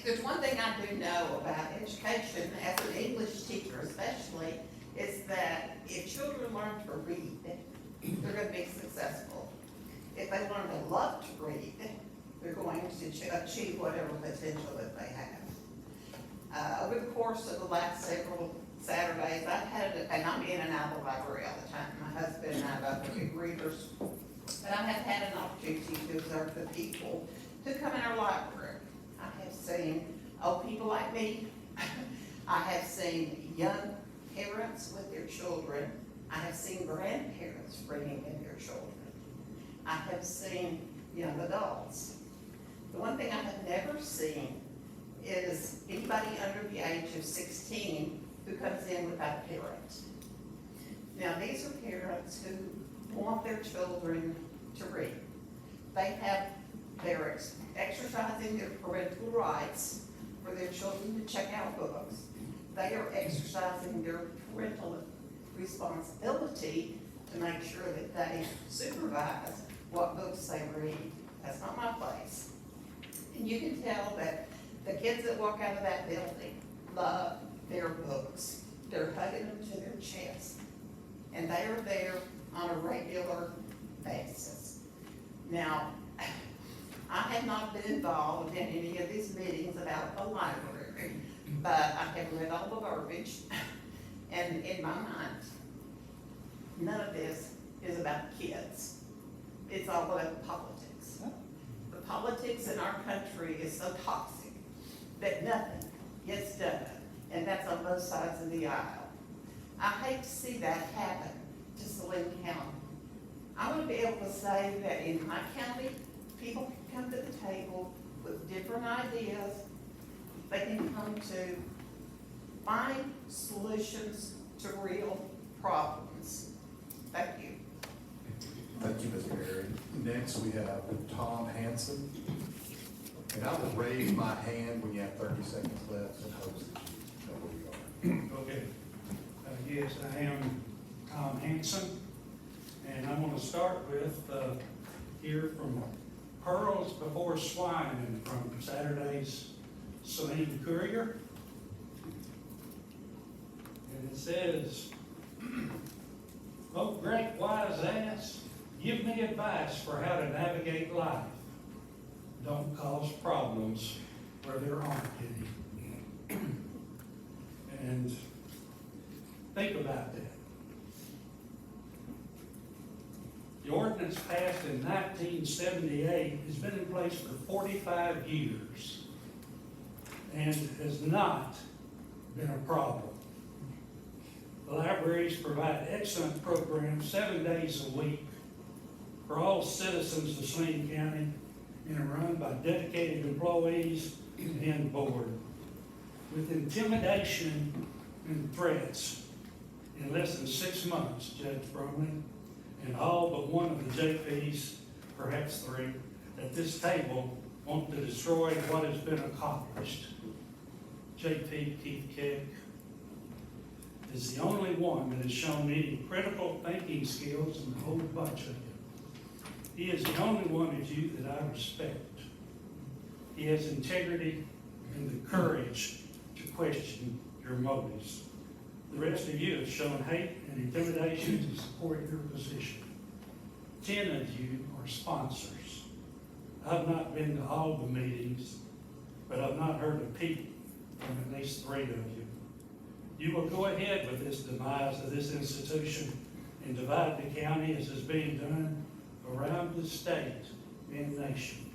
there's one thing I do know about education, as an English teacher especially, is that if children learn to read, they're going to be successful. If they learn to love to read, they're going to achieve whatever potential that they have. Over the course of the last several Saturdays, I've had, and I'm in and out of the library all the time. My husband and I both are big readers, but I have had an opportunity to observe the people who come in our library. I have seen old people like me. I have seen young parents with their children. I have seen grandparents bringing in their children. I have seen young adults. The one thing I have never seen is anybody under the age of 16 who comes in without a parent. Now, these are parents who want their children to read. They're exercising their parental rights for their children to check out books. They are exercising their parental responsibility to make sure that they supervise what books they read. That's not my place. And you can tell that the kids that walk out of that building love their books. They're hugging them to their chest. And they are there on a regular basis. Now, I have not been involved in any of these meetings about the library, but I have read all the verbiage, and in my mind, none of this is about kids. It's all about politics. The politics in our country is so toxic that nothing gets done, and that's on both sides of the aisle. I hate to see that happen to Saline County. I want to be able to say that in my county, people can come to the table with different ideas. They can come to find solutions to real problems. Thank you. Thank you, Ms. Berry. Next, we have Tom Hanson. And I will raise my hand when you have 30 seconds left in hopes that you know where you are. Okay. Yes, I am Tom Hanson, and I'm going to start with here from Pearls Before Swine from Saturday's Saline Courier. And it says, "Oh, great wise ass, give me advice for how to navigate life. Don't cause problems where there aren't any." And think about that. The ordinance passed in 1978 has been in place for 45 years and has not been a problem. The libraries provide excellent programs 7 days a week for all citizens of Saline County and are run by dedicated employees and board. With intimidation and threats, in less than 6 months, Judge Bromley, and all but one of the JPs, perhaps 3, at this table want to destroy what has been accomplished. JP Keith Keck is the only one that has shown any critical thinking skills in the whole bunch of you. He is the only one of you that I respect. He has integrity and the courage to question your motives. The rest of you have shown hate and intimidation to support your position. 10 of you are sponsors. I've not been to all the meetings, but I've not heard a peep from at least 3 of you. You will go ahead with this demise of this institution and divide the county as is being done around the state and nation.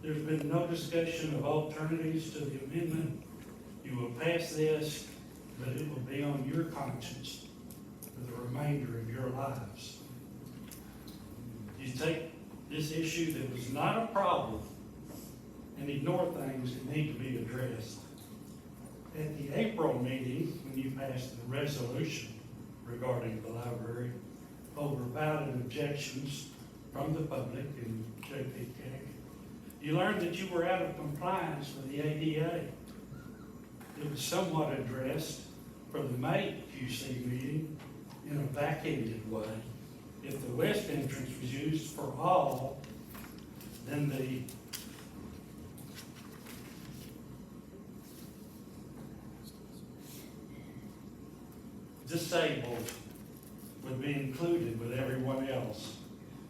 There's been no discussion of alternatives to the amendment. You will pass this, but it will be on your conscience for the remainder of your lives. You take this issue that was not a problem and ignore things that need to be addressed. At the April meeting, when you passed the resolution regarding the library over valid objections from the public and JPK, you learned that you were out of compliance with the ADA. It was somewhat addressed for the May QC meeting in a back-ended way. If the west entrance was used for all, then the disabled would be included with everyone else.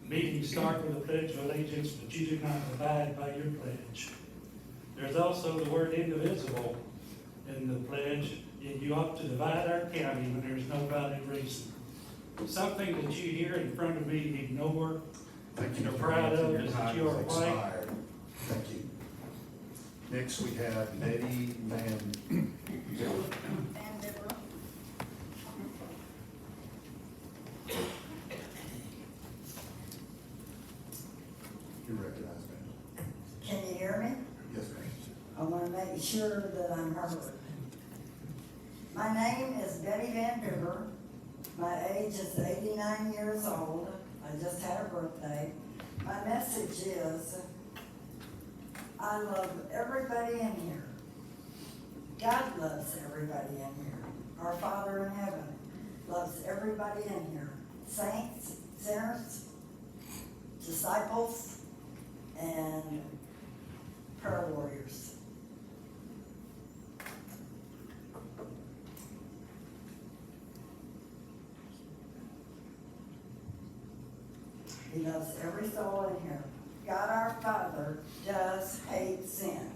Meetings start with a pledge of allegiance, but you do not abide by your pledge. There's also the word indivisible in the pledge, yet you ought to divide our county when there's no valid reason. Something that you hear in front of me ignore, Thank you. you're proud of, Your is that time you are has white. expired. Thank you. Next, we have Nettie Van. You recognize me? Can you hear me? Yes, ma'am. I want to make sure that I'm heard. My name is Betty Van Duber. My age is 89 years old. I just had a birthday. My message is, I love everybody in here. God loves everybody in here. Our Father in heaven loves everybody in here. Saints, sinners, disciples, and prayer warriors. He loves every soul in here. God our Father does hate sin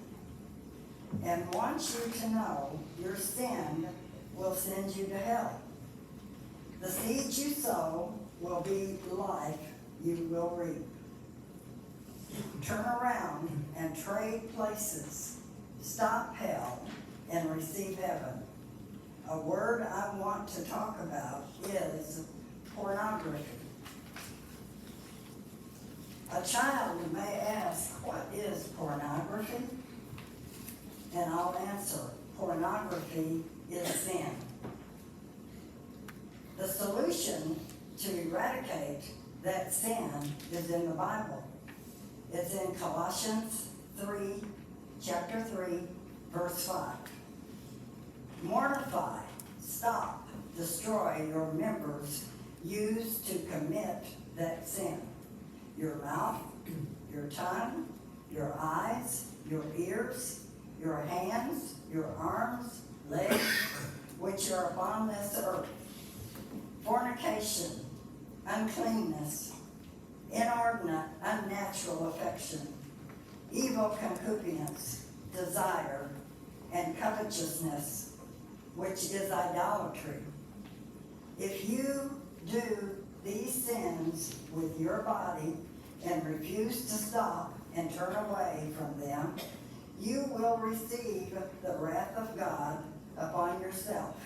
and wants you to know your sin will send you to hell. The seeds you sow will be life, you will reap. Turn around and trade places. Stop hell and receive heaven. A word I want to talk about is pornography. A child may ask, what is pornography? And I'll answer, pornography is sin. The solution to eradicate that sin is in the Bible. It's in Colossians 3, chapter 3, verse 5. Mortify, stop, destroy your members used to commit that sin. Your mouth, your tongue, your eyes, your ears, your hands, your arms, legs, which are upon this earth. Fornication, uncleanness, inordinate, unnatural affection, evil concupiscence, desire, and covetousness, which is idolatry. If you do these sins with your body and refuse to stop and turn away from them, you will receive the wrath of God upon yourself.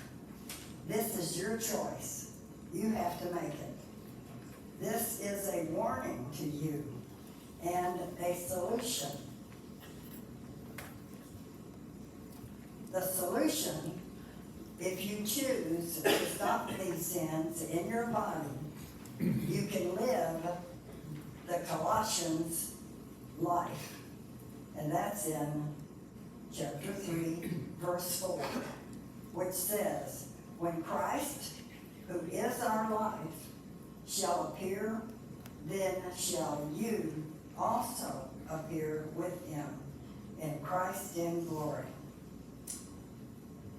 This is your choice. You have to make it. This is a warning to you and a solution. The solution, if you choose to stop these sins in your body, you can live the Colossians life. And that's in chapter 3, verse 4, which says, when Christ, who is our life, shall appear, then shall you also appear with him in Christ in glory.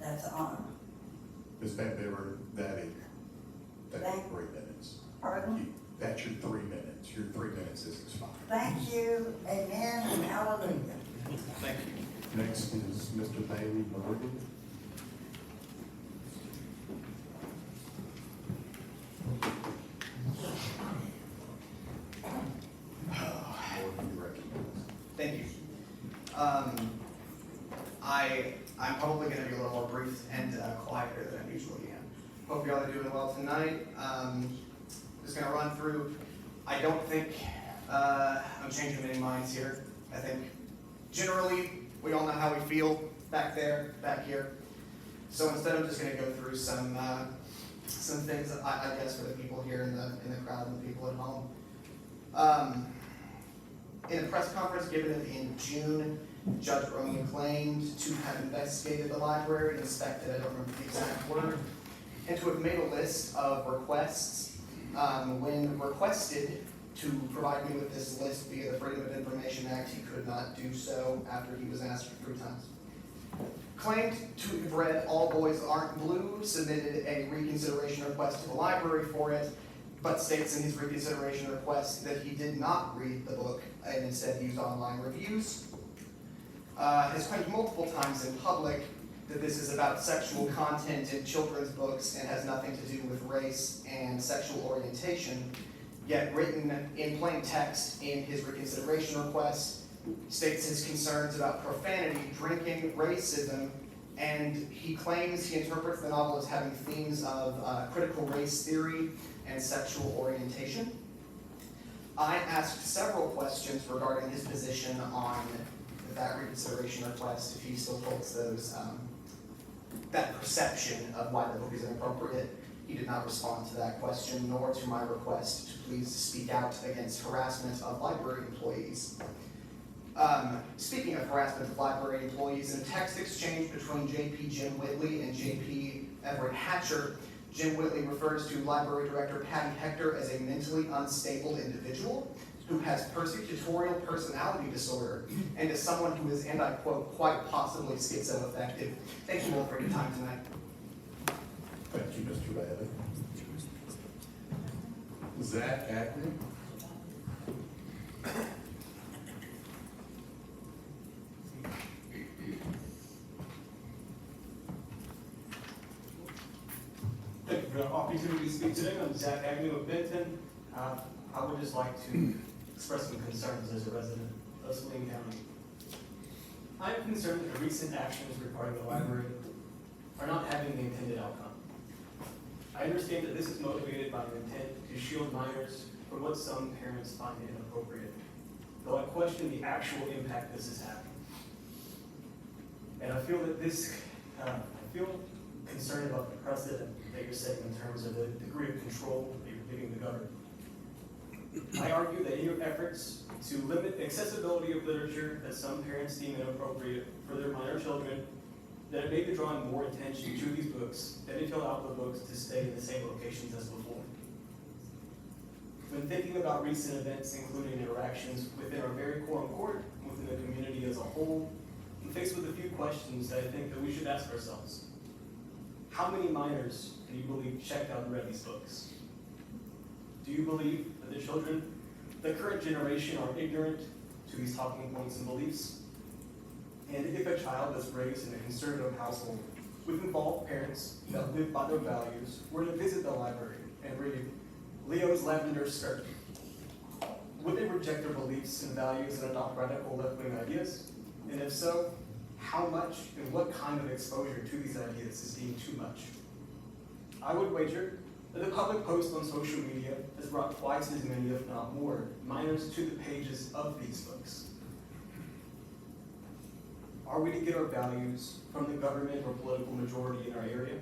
That's honor. Ms. Van Bever, that's 3 minutes. Pardon? That's your 3 minutes. Your 3 minutes is expired. Thank you, amen, and hallelujah. Thank you. Next is Mr. Bailey Morgan. Thank you. I'm probably going to be a little more brief and quieter than I usually am. Hope you all are doing well tonight. Just going to run through. I don't think I'm changing many minds here. I think generally we all know how we feel back there, back here. So instead, I'm just going to go through some things that I guess for the people here in the crowd and the people at home. In a press conference given in June, Judge Roman claimed to have investigated the library, inspected, I don't remember the exact word, and to have made a list of requests. When requested to provide me with this list via the Freedom of Information Act, he could not do so after he was asked 3 times. Claimed to have read All Boys Aren't Blue, submitted a reconsideration request to the library for it, but states in his reconsideration request that he did not read the book and instead used online reviews. Has claimed multiple times in public that this is about sexual content in children's books and has nothing to do with race and sexual orientation, yet written in plain text in his reconsideration request states his concerns about profanity, drinking, racism, and he claims he interprets the novel as having themes of critical race theory and sexual orientation. I asked several questions regarding his position on that reconsideration request, if he still holds those, that perception of why the book is inappropriate. He did not respond to that question, nor to my request to please speak out against harassment of library employees. Speaking of harassment of library employees, in a text exchange between JP Jim Whitley and JP Everett Hatcher, Jim Whitley refers to Library Director Patty Hector as a mentally unstable individual who has persecutorial personality disorder and as someone who is, and I quote, quite possibly schizoaffective. Thank you all for your time tonight. Thank you, Mr. Bailey. Zach Ackley. Thank you for the opportunity to speak today. I'm Zach Agnew of Benton. I would just like to express some concerns as a resident of Saline County. I am concerned that the recent actions regarding the library are not having the intended outcome. I understand that this is motivated by an intent to shield minors from what some parents find inappropriate, though I question the actual impact this is having. And I feel that I feel concerned about the precedent that you're setting in terms of the degree of control that you're giving the government. I argue that in your efforts to limit the accessibility of literature that some parents deem inappropriate for their minor children, that it may be drawing more attention to these books than if you allow the books to stay in the same locations as before. When thinking about recent events, including interactions within our very Quorum court, within the community as a whole, I'm faced with a few questions that I think that we should ask ourselves. How many minors do you believe checked out and read these books? Do you believe that the children, the current generation, are ignorant to these talking points and beliefs? And if a child that's raised in a conservative household with involved parents that live by their values were to visit the library and read Leo's Lavender Skirt, would they reject their beliefs and values and adopt radical left-wing ideas? And if so, how much and what kind of exposure to these ideas is deemed too much? I would wager that the public post on social media has brought twice as many, if not more, minors to the pages of these books. Are we to get our values from the government or political majority in our area?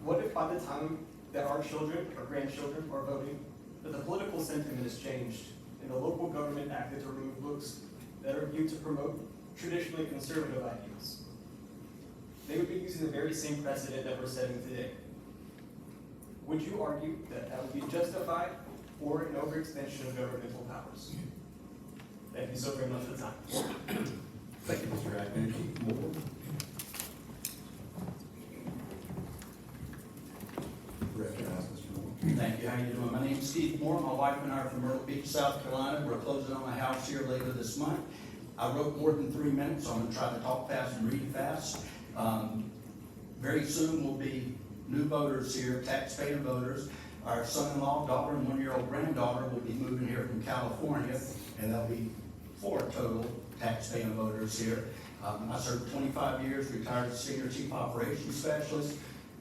What if by the time that our children or grandchildren are voting, that the political sentiment has changed and the local government acted to remove books that are viewed to promote traditionally conservative ideas? They would be using the very same precedent that we're setting today. Would you argue that that would be justified or an overextension of governmental powers? Thank you so very much for the time. Thank you, Mr. Hackman. Moore. Recognize Mr. Moore. Thank you. How you doing? My name's Steve Moore. My wife and I are from Myrtle Beach, South Carolina. We're closing on a house here later this month. I wrote more than 3 minutes, so I'm going to try to talk fast and read fast. Very soon will be new voters here, taxpaying voters. Our son-in-law, daughter, and 1-year-old granddaughter will be moving here from California, and there'll be 4 total taxpaying voters here. I served 25 years, retired as Senior Chief Operations Specialist.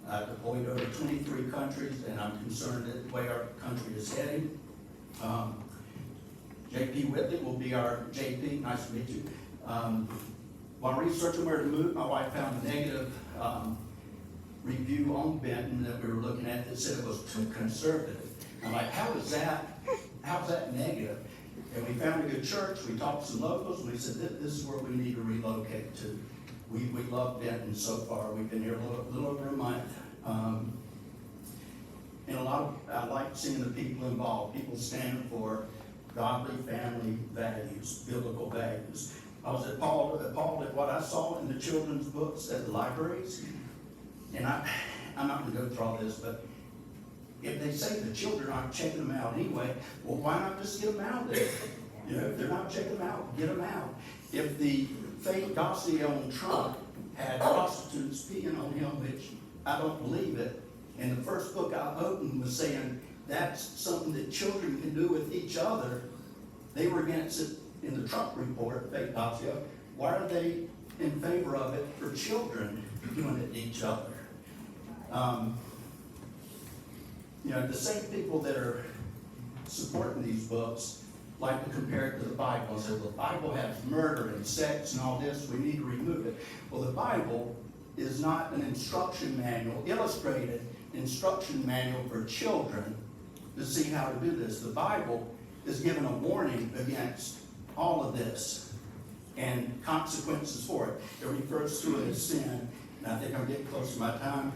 I deployed over 23 countries, and I'm concerned that the way our country is heading. JP Whitley will be our JP. Nice to meet you. While researching where to move, my wife found a negative review on Benton that we were looking at that said it was too conservative. I'm like, how's that negative? And we found a good church. We talked to some locals, and we said, this is where we need to relocate to. We love Benton so far. We've been here a little over a month. And I like seeing the people involved, people standing for godly family values, biblical values. I was appalled at what I saw in the children's books at the libraries. And I'm not going to go through all this, but if they say the children aren't checking them out anyway, well, why not just get them out there? You know, if they're not checking them out, get them out. If the fake dossier on Trump had prostitutes peeing on him, which I don't believe it, and the first book I opened was saying that's something that children can do with each other, they were against it in the Trump report, fake dossier. Why are they in favor of it for children doing it to each other? You know, the same people that are supporting these books like to compare it to the Bible and say, well, the Bible has murder and sex and all this, we need to remove it. Well, the Bible is not an instruction manual, illustrated instruction manual for children to see how to do this. The Bible is given a warning against all of this and consequences for it. It refers to it as sin, and I think I'm getting close to my time,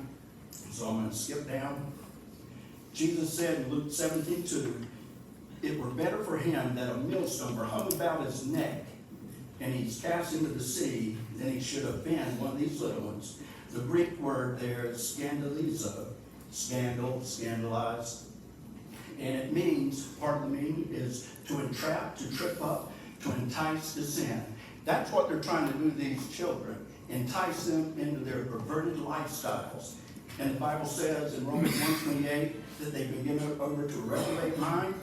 so I'm going to skip down. Jesus said in Luke 17:2, it were better for him that a millstone were hung about his neck and he's cast into the sea than he should offend one of these little ones. The Greek word there is scandalizo, scandal, scandalize. And it means, part of the meaning is to entrap, to trip up, to entice to sin. That's what they're trying to do to these children, entice them into their perverted lifestyles. And the Bible says in Romans 1:28 that they've been given over to a reprobate mind.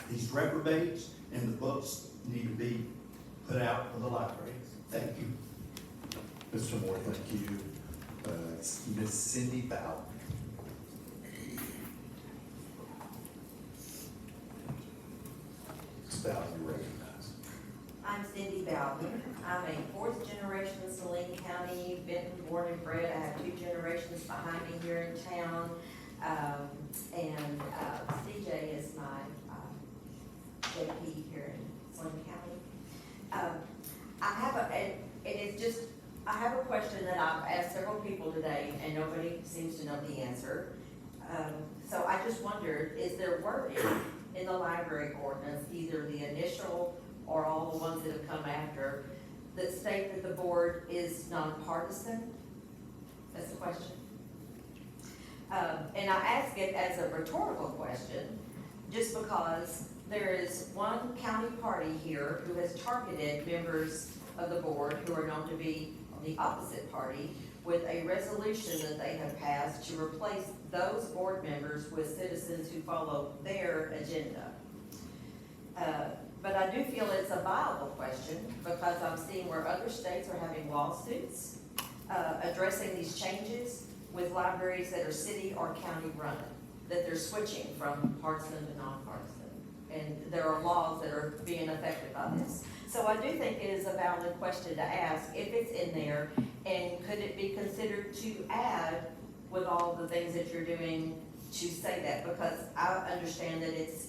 These reprobates and the books need to be put out of the library. Thank you. Mr. Moore, thank you. Ms. Cindy Bowden. Ms. Bowden, you're recognized. I'm Cindy Bowden. I'm a fourth generation Saline County, Benton born and bred. I have two generations behind me here in town. CJ is my JP here in Saline County. I have a question that I've asked several people today and nobody seems to know the answer. So I just wondered, is there wording in the library ordinance, either the initial or all the ones that have come after, that state that the board is nonpartisan? That's the question. And I ask it as a rhetorical question, just because there is one county party here who has targeted members of the board who are known to be on the opposite party with a resolution that they have passed to replace those board members with citizens who follow their agenda. But I do feel it's a viable question because I'm seeing where other states are having lawsuits addressing these changes with libraries that are city or county run, that they're switching from partisan to nonpartisan. And there are laws that are being affected by this. So I do think it is a valid question to ask if it's in there, and could it be considered to add with all the things that you're doing to say that? Because I understand that it's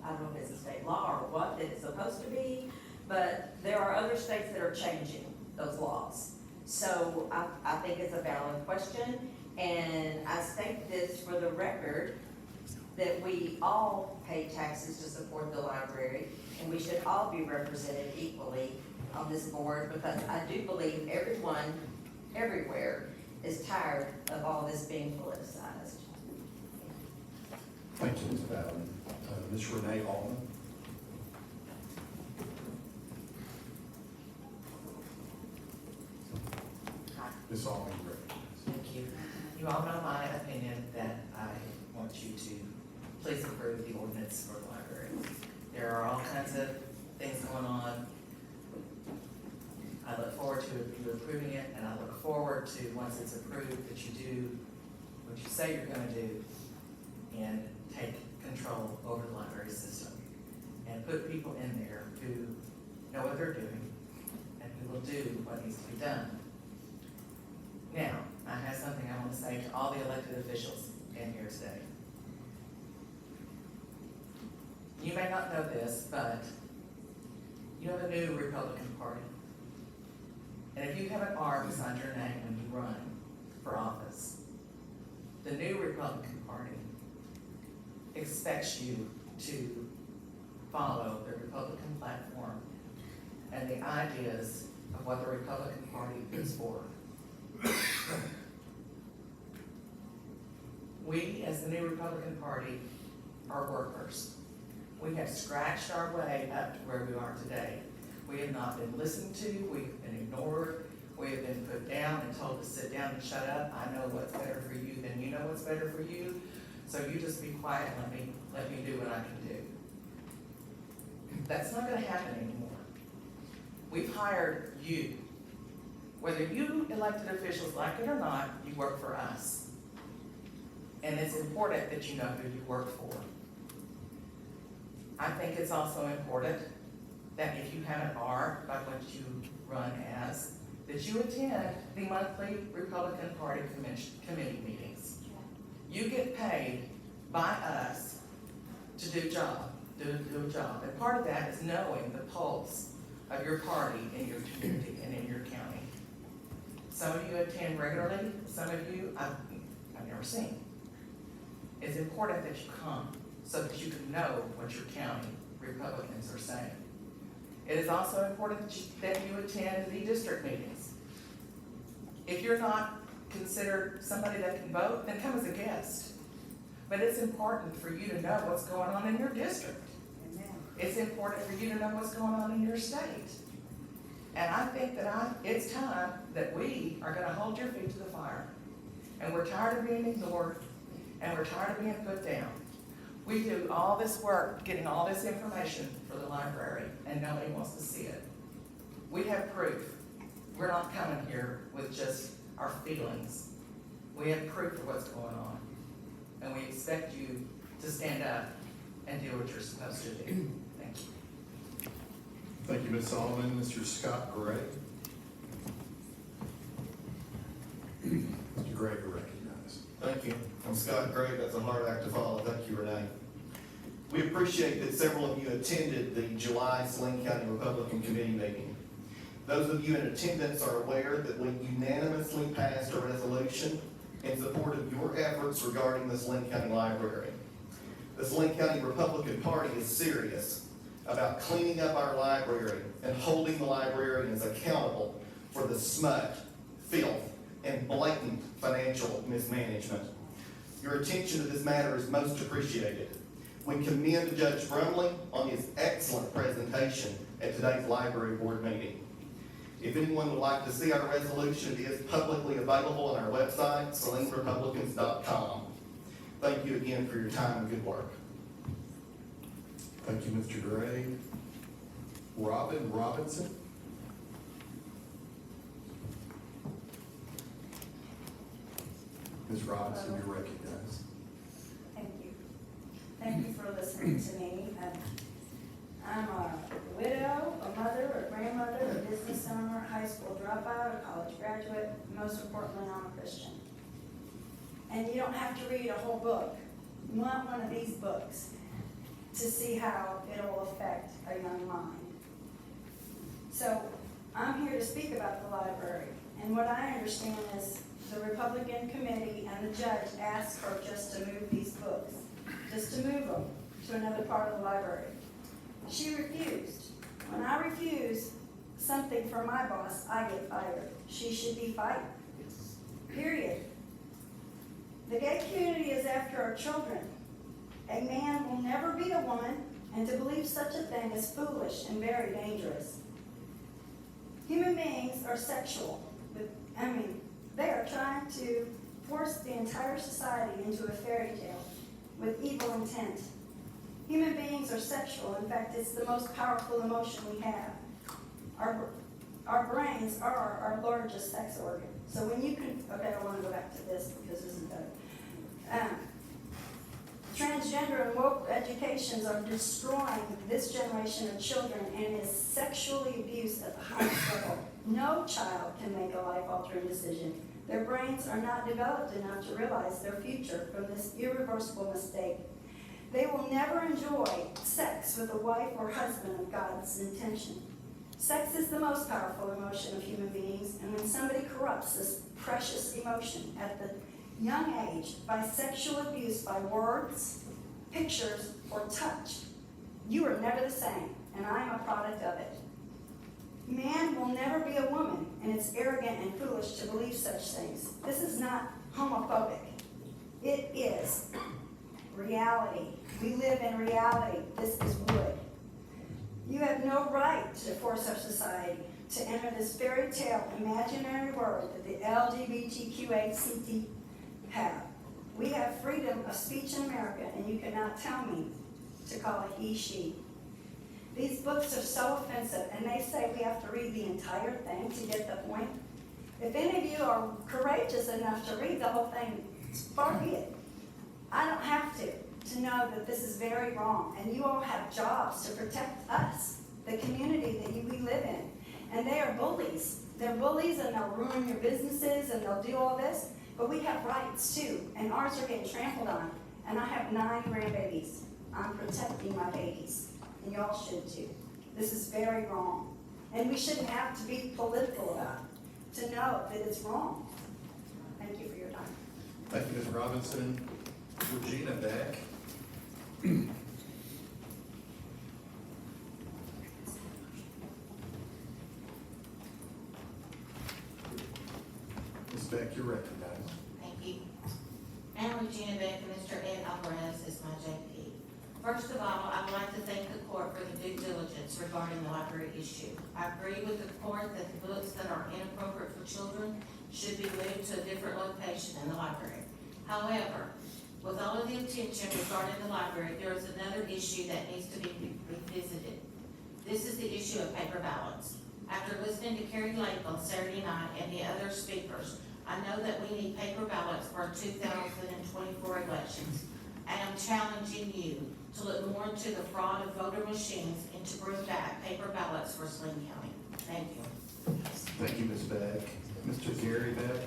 I don't know if it's a state law or what, that it's supposed to be, but there are other states that are changing those laws. So I think it's a valid question, and I state this for the record, that we all pay taxes to support the library, and we should all be represented equally on this board, because I do believe everyone, everywhere, is tired of all this being politicized. Thank you, Ms. Bowden. Ms. Renee Allman. Ms. Allman, you're recognized. Thank you. You all know my opinion that I want you to please approve the ordinance for the library. There are all kinds of things going on. I look forward to you approving it, and I look forward to, once it's approved, that you do what you say you're gonna do and take control over the library system and put people in there who know what they're doing and who will do what needs to be done. Now, I have something I want to say to all the elected officials in here today. You may not know this, but you have a new Republican Party. And if you have an R beside your name when you run for office, the new Republican Party expects you to follow the Republican platform and the ideas of what the Republican Party is for. We, as the new Republican Party, are workers. We have scratched our way up to where we are today. We have not been listened to, we've been ignored, we have been put down and told to sit down and shut up. I know what's better for you than you know what's better for you, so you just be quiet and let me do what I can do. That's not gonna happen anymore. We've hired you. Whether you elected officials like it or not, you work for us. And it's important that you know who you work for. I think it's also important that if you have an R by what you run as, that you attend the monthly Republican Party committee meetings. You get paid by us to do a job. And part of that is knowing the pulse of your party in your community and in your county. Some of you attend regularly, some of you I've never seen. It's important that you come so that you can know what your county Republicans are saying. It is also important that you attend the district meetings. If you're not considered somebody that can vote, then come as a guest. But it's important for you to know what's going on in your district. It's important for you to know what's going on in your state. And I think that it's time that we are gonna hold your feet to the fire And we're tired of being ignored, and we're tired of being put down. We do all this work, getting all this information for the library, and nobody wants to see it. We have proof. We're not coming here with just our feelings. We have proof of what's going on, and we expect you to stand up and do what you're supposed to do. Thank you. Thank you, Ms. Solomon. Mr. Scott Gray. Mr. Gray, you're recognized. Thank you. I'm Scott Gray. That's a hard act to follow. Thank you, Renee. We appreciate that several of you attended the July Saline County Republican Committee meeting. Those of you in attendance are aware that we unanimously passed a resolution in support of your efforts regarding the Saline County Library. The Saline County Republican Party is serious about cleaning up our library and holding the librarians accountable for the smut, filth, and blatant financial mismanagement. Your attention to this matter is most appreciated. We commend Judge Brumley on his excellent presentation at today's library board meeting. If anyone would like to see our resolution, it is publicly available on our website, salinerepublicans.com. Thank you again for your time and good work. Thank you, Mr. Gray. Robin Robinson. Ms. Robinson, you're recognized. Thank you. Thank you for listening to me. I'm a widow, a mother, a grandmother, a business owner, a high school dropout, a college graduate, and most importantly, I'm a Christian. And you don't have to read a whole book. You want one of these books to see how it'll affect a young mind. So I'm here to speak about the library. And what I understand is the Republican committee and the judge asked her just to move these books, just to move them to another part of the library. She refused. When I refuse something from my boss, I get fired. She should be fired. Period. The gay community is after our children. A man will never beat a woman, and to believe such a thing is foolish and very dangerous. Human beings are sexual. They are trying to force the entire society into a fairy tale with evil intent. Human beings are sexual. In fact, it's the most powerful emotion we have. Our brains are our largest sex organ. So when you can, okay, I want to go back to this because this is better. Transgender and woke educations are destroying this generation of children and is sexually abused at the highest level. No child can make a life-altering decision. Their brains are not developed enough to realize their future from this irreversible mistake. They will never enjoy sex with a wife or husband of God's intention. Sex is the most powerful emotion of human beings, and when somebody corrupts this precious emotion at the young age by sexual abuse by words, pictures, or touch, you are never the same, and I am a product of it. Man will never be a woman, and it's arrogant and foolish to believe such things. This is not homophobic. It is reality. We live in reality. This is wood. You have no right to force our society to enter this fairy tale imaginary world that the LGBTQACT have. We have freedom of speech in America, and you cannot tell me to call it he, she. These books are so offensive, and they say we have to read the entire thing to get the point. If any of you are courageous enough to read the whole thing, far be it. I don't have to know that this is very wrong, and you all have jobs to protect us, the community that we live in. And they are bullies. They're bullies, and they'll ruin your businesses, and they'll do all this. But we have rights too, and ours are getting trampled on. And I have 9 grandbabies. I'm protecting my babies, and y'all should too. This is very wrong. And we shouldn't have to be political about it, to know that it's wrong. Thank you for your time. Thank you, Ms. Robinson. Regina Beck. Ms. Beck, you're recognized. Thank you. I'm Regina Beck, and Mr. Ed Alvarez is my JP. First of all, I would like to thank the court for the due diligence regarding the library issue. I agree with the court that the books that are inappropriate for children should be moved to a different location in the library. However, with all of the attention regarding the library, there is another issue that needs to be revisited. This is the issue of paper ballots. After listening to Carrie Lake on Saturday night and the other speakers, I know that we need paper ballots for our 2024 elections. I am challenging you to look more into the fraud of voter machines and to bring back paper ballots for Saline County. Thank you. Thank you, Ms. Beck. Mr. Gary Beck?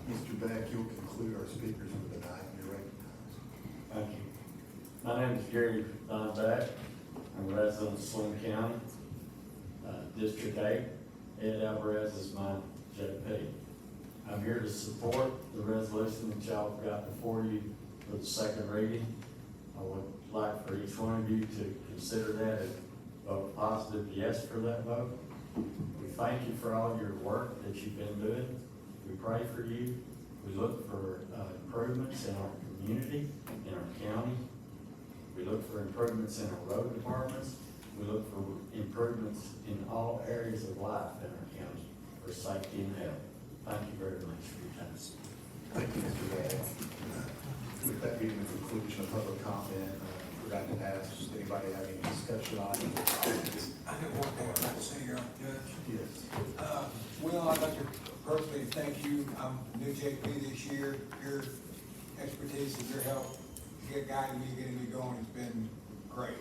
Mr. Beck, you'll conclude our speakers for the night. You're recognized. Thank you. My name is Gary Beck. I'm a resident of Saline County, District 8. Ed Alvarez is my JP. I'm here to support the resolution that y'all got before you for the second reading. I would like for each one of you to consider that and vote positive yes for that vote. We thank you for all your work that you've been doing. We pray for you. We look for improvements in our community, in our county. We look for improvements in our road departments. We look for improvements in all areas of life in our county for safety and health. Thank you very much for your time. Thank you, Mr. Beck. With that being the conclusion of public comment, forgot to ask, does anybody have any discussion on it? I have one thing I'd like to say here, Judge. Yes. Will, I'd like to personally thank you. I'm new JP this year. Your expertise and your help guiding me, getting me going has been great.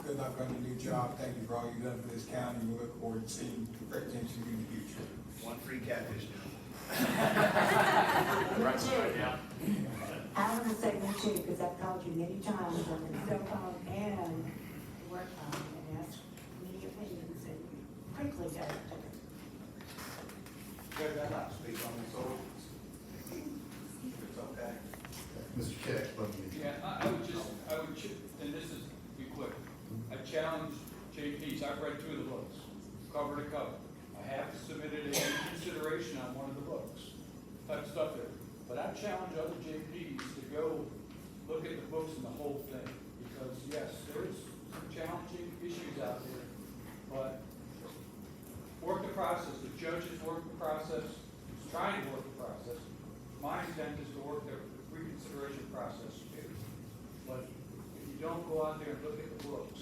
Good luck on your new job. Thank you for all you've done for this county. We look forward to seeing great things from you in the future. One free catfish now. I want to say one too, because I've called you many times on the cell phone and work phone and asked many opinions and quickly got it done. Judge, I'd like to speak on this ordinance. If it's okay. Mr. Keck, let me. Yeah, I would, and this is, be quick, I challenge JP's, I've read 2 of the books, cover to cover. I have submitted a consideration on one of the books, type stuff there. But I challenge other JPs to go look at the books and the whole thing, because yes, there's some challenging issues out there, but work the process, the judges work the process, trying to work the process. My intent is to work the reconsideration process too. But if you don't go out there and look at the books,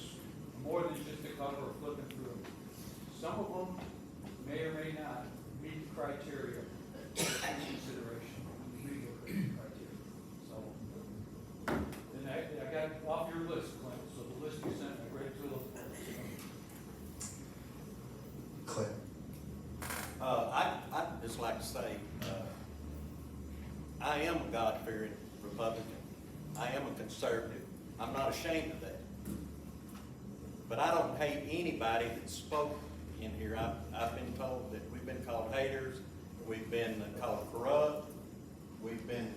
more than just the cover or flipping through them, some of them may or may not meet the criteria for reconsideration, legal criteria. So, and I got off your list, Clint, so the list you sent, I read 2 of the books. Clint. I'd just like to say, I am a God-fearing Republican. I am a conservative. I'm not ashamed of that. But I don't hate anybody that spoke in here. I've been told that we've been called haters, we've been called corrupt, we've been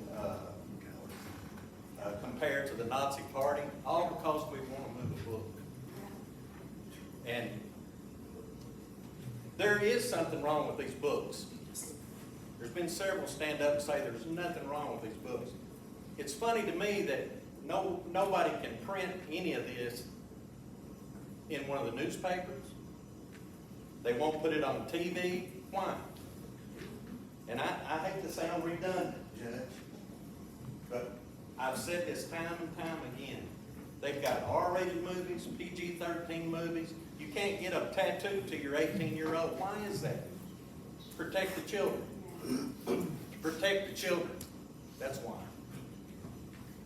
compared to the Nazi Party, all because we want to move the book. And there is something wrong with these books. There's been several stand up and say there's nothing wrong with these books. It's funny to me that nobody can print any of this in one of the newspapers. They won't put it on TV. Why? And I hate to sound redundant, Judge, but I've said this time and time again. They've got R-rated movies, PG-13 movies. You can't get a tattoo to your 18-year-old. Why is that? Protect the children. Protect the children. That's why.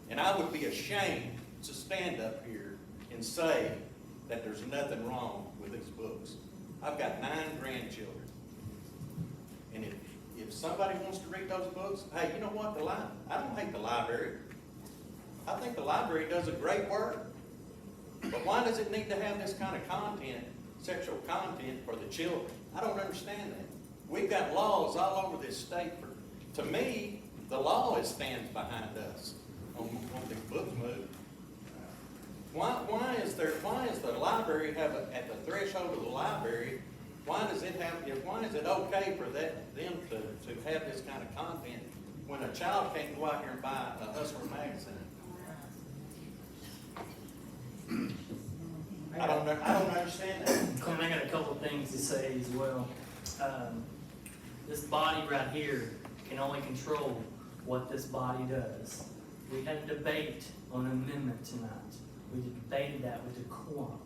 And I would be ashamed to stand up here and say that there's nothing wrong with these books. I've got 9 grandchildren. And if somebody wants to read those books, hey, you know what? I don't hate the library. I think the library does a great work. But why does it need to have this kind of content, sexual content for the children? I don't understand that. We've got laws all over this state. To me, the law stands behind us on these books moved. Why is the library at the threshold of the library Why does it have, why is it okay for them to have this kind of content when a child can't go out here and buy a Hustler magazine? I don't understand that. Clem, I got a couple of things to say as well. This body right here can only control what this body does. We had a debate on an amendment tonight. We debated that with the quorum.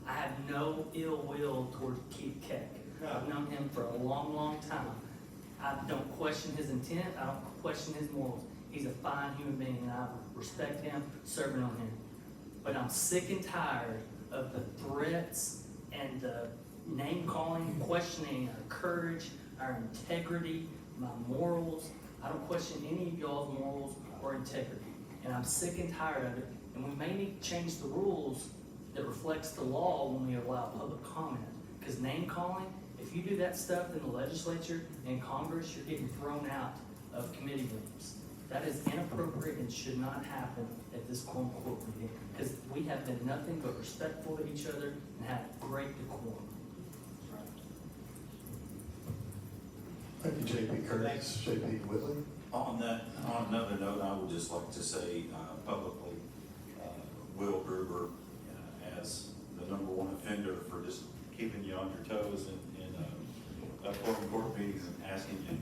I have no ill will towards Keith Keck. I've known him for a long, long time. I don't question his intent. I don't question his morals. He's a fine human being, and I respect him, serving on him. But I'm sick and tired of the threats and the name-calling, questioning our courage, our integrity, my morals. I don't question any of y'all's morals or integrity. And I'm sick and tired of it. And we may need to change the rules that reflects the law when we allow public comment. Because name-calling, if you do that stuff in the legislature and Congress, you're getting thrown out of committee rooms. That is inappropriate and should not happen at this quorum court meeting, because we have been nothing but respectful to each other and have great decorum. Thank you, J.P. Curtis. J.P. Whitley. On another note, I would just like to say publicly, Will Gruber, as the #1 offender for just keeping you on your toes in court meetings and asking you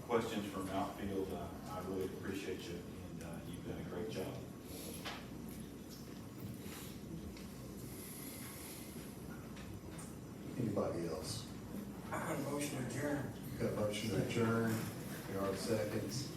questions from outfield. I really appreciate you, and you've done a great job. Anybody else? I got a motion to adjourn. Got a motion to adjourn. There are seconds.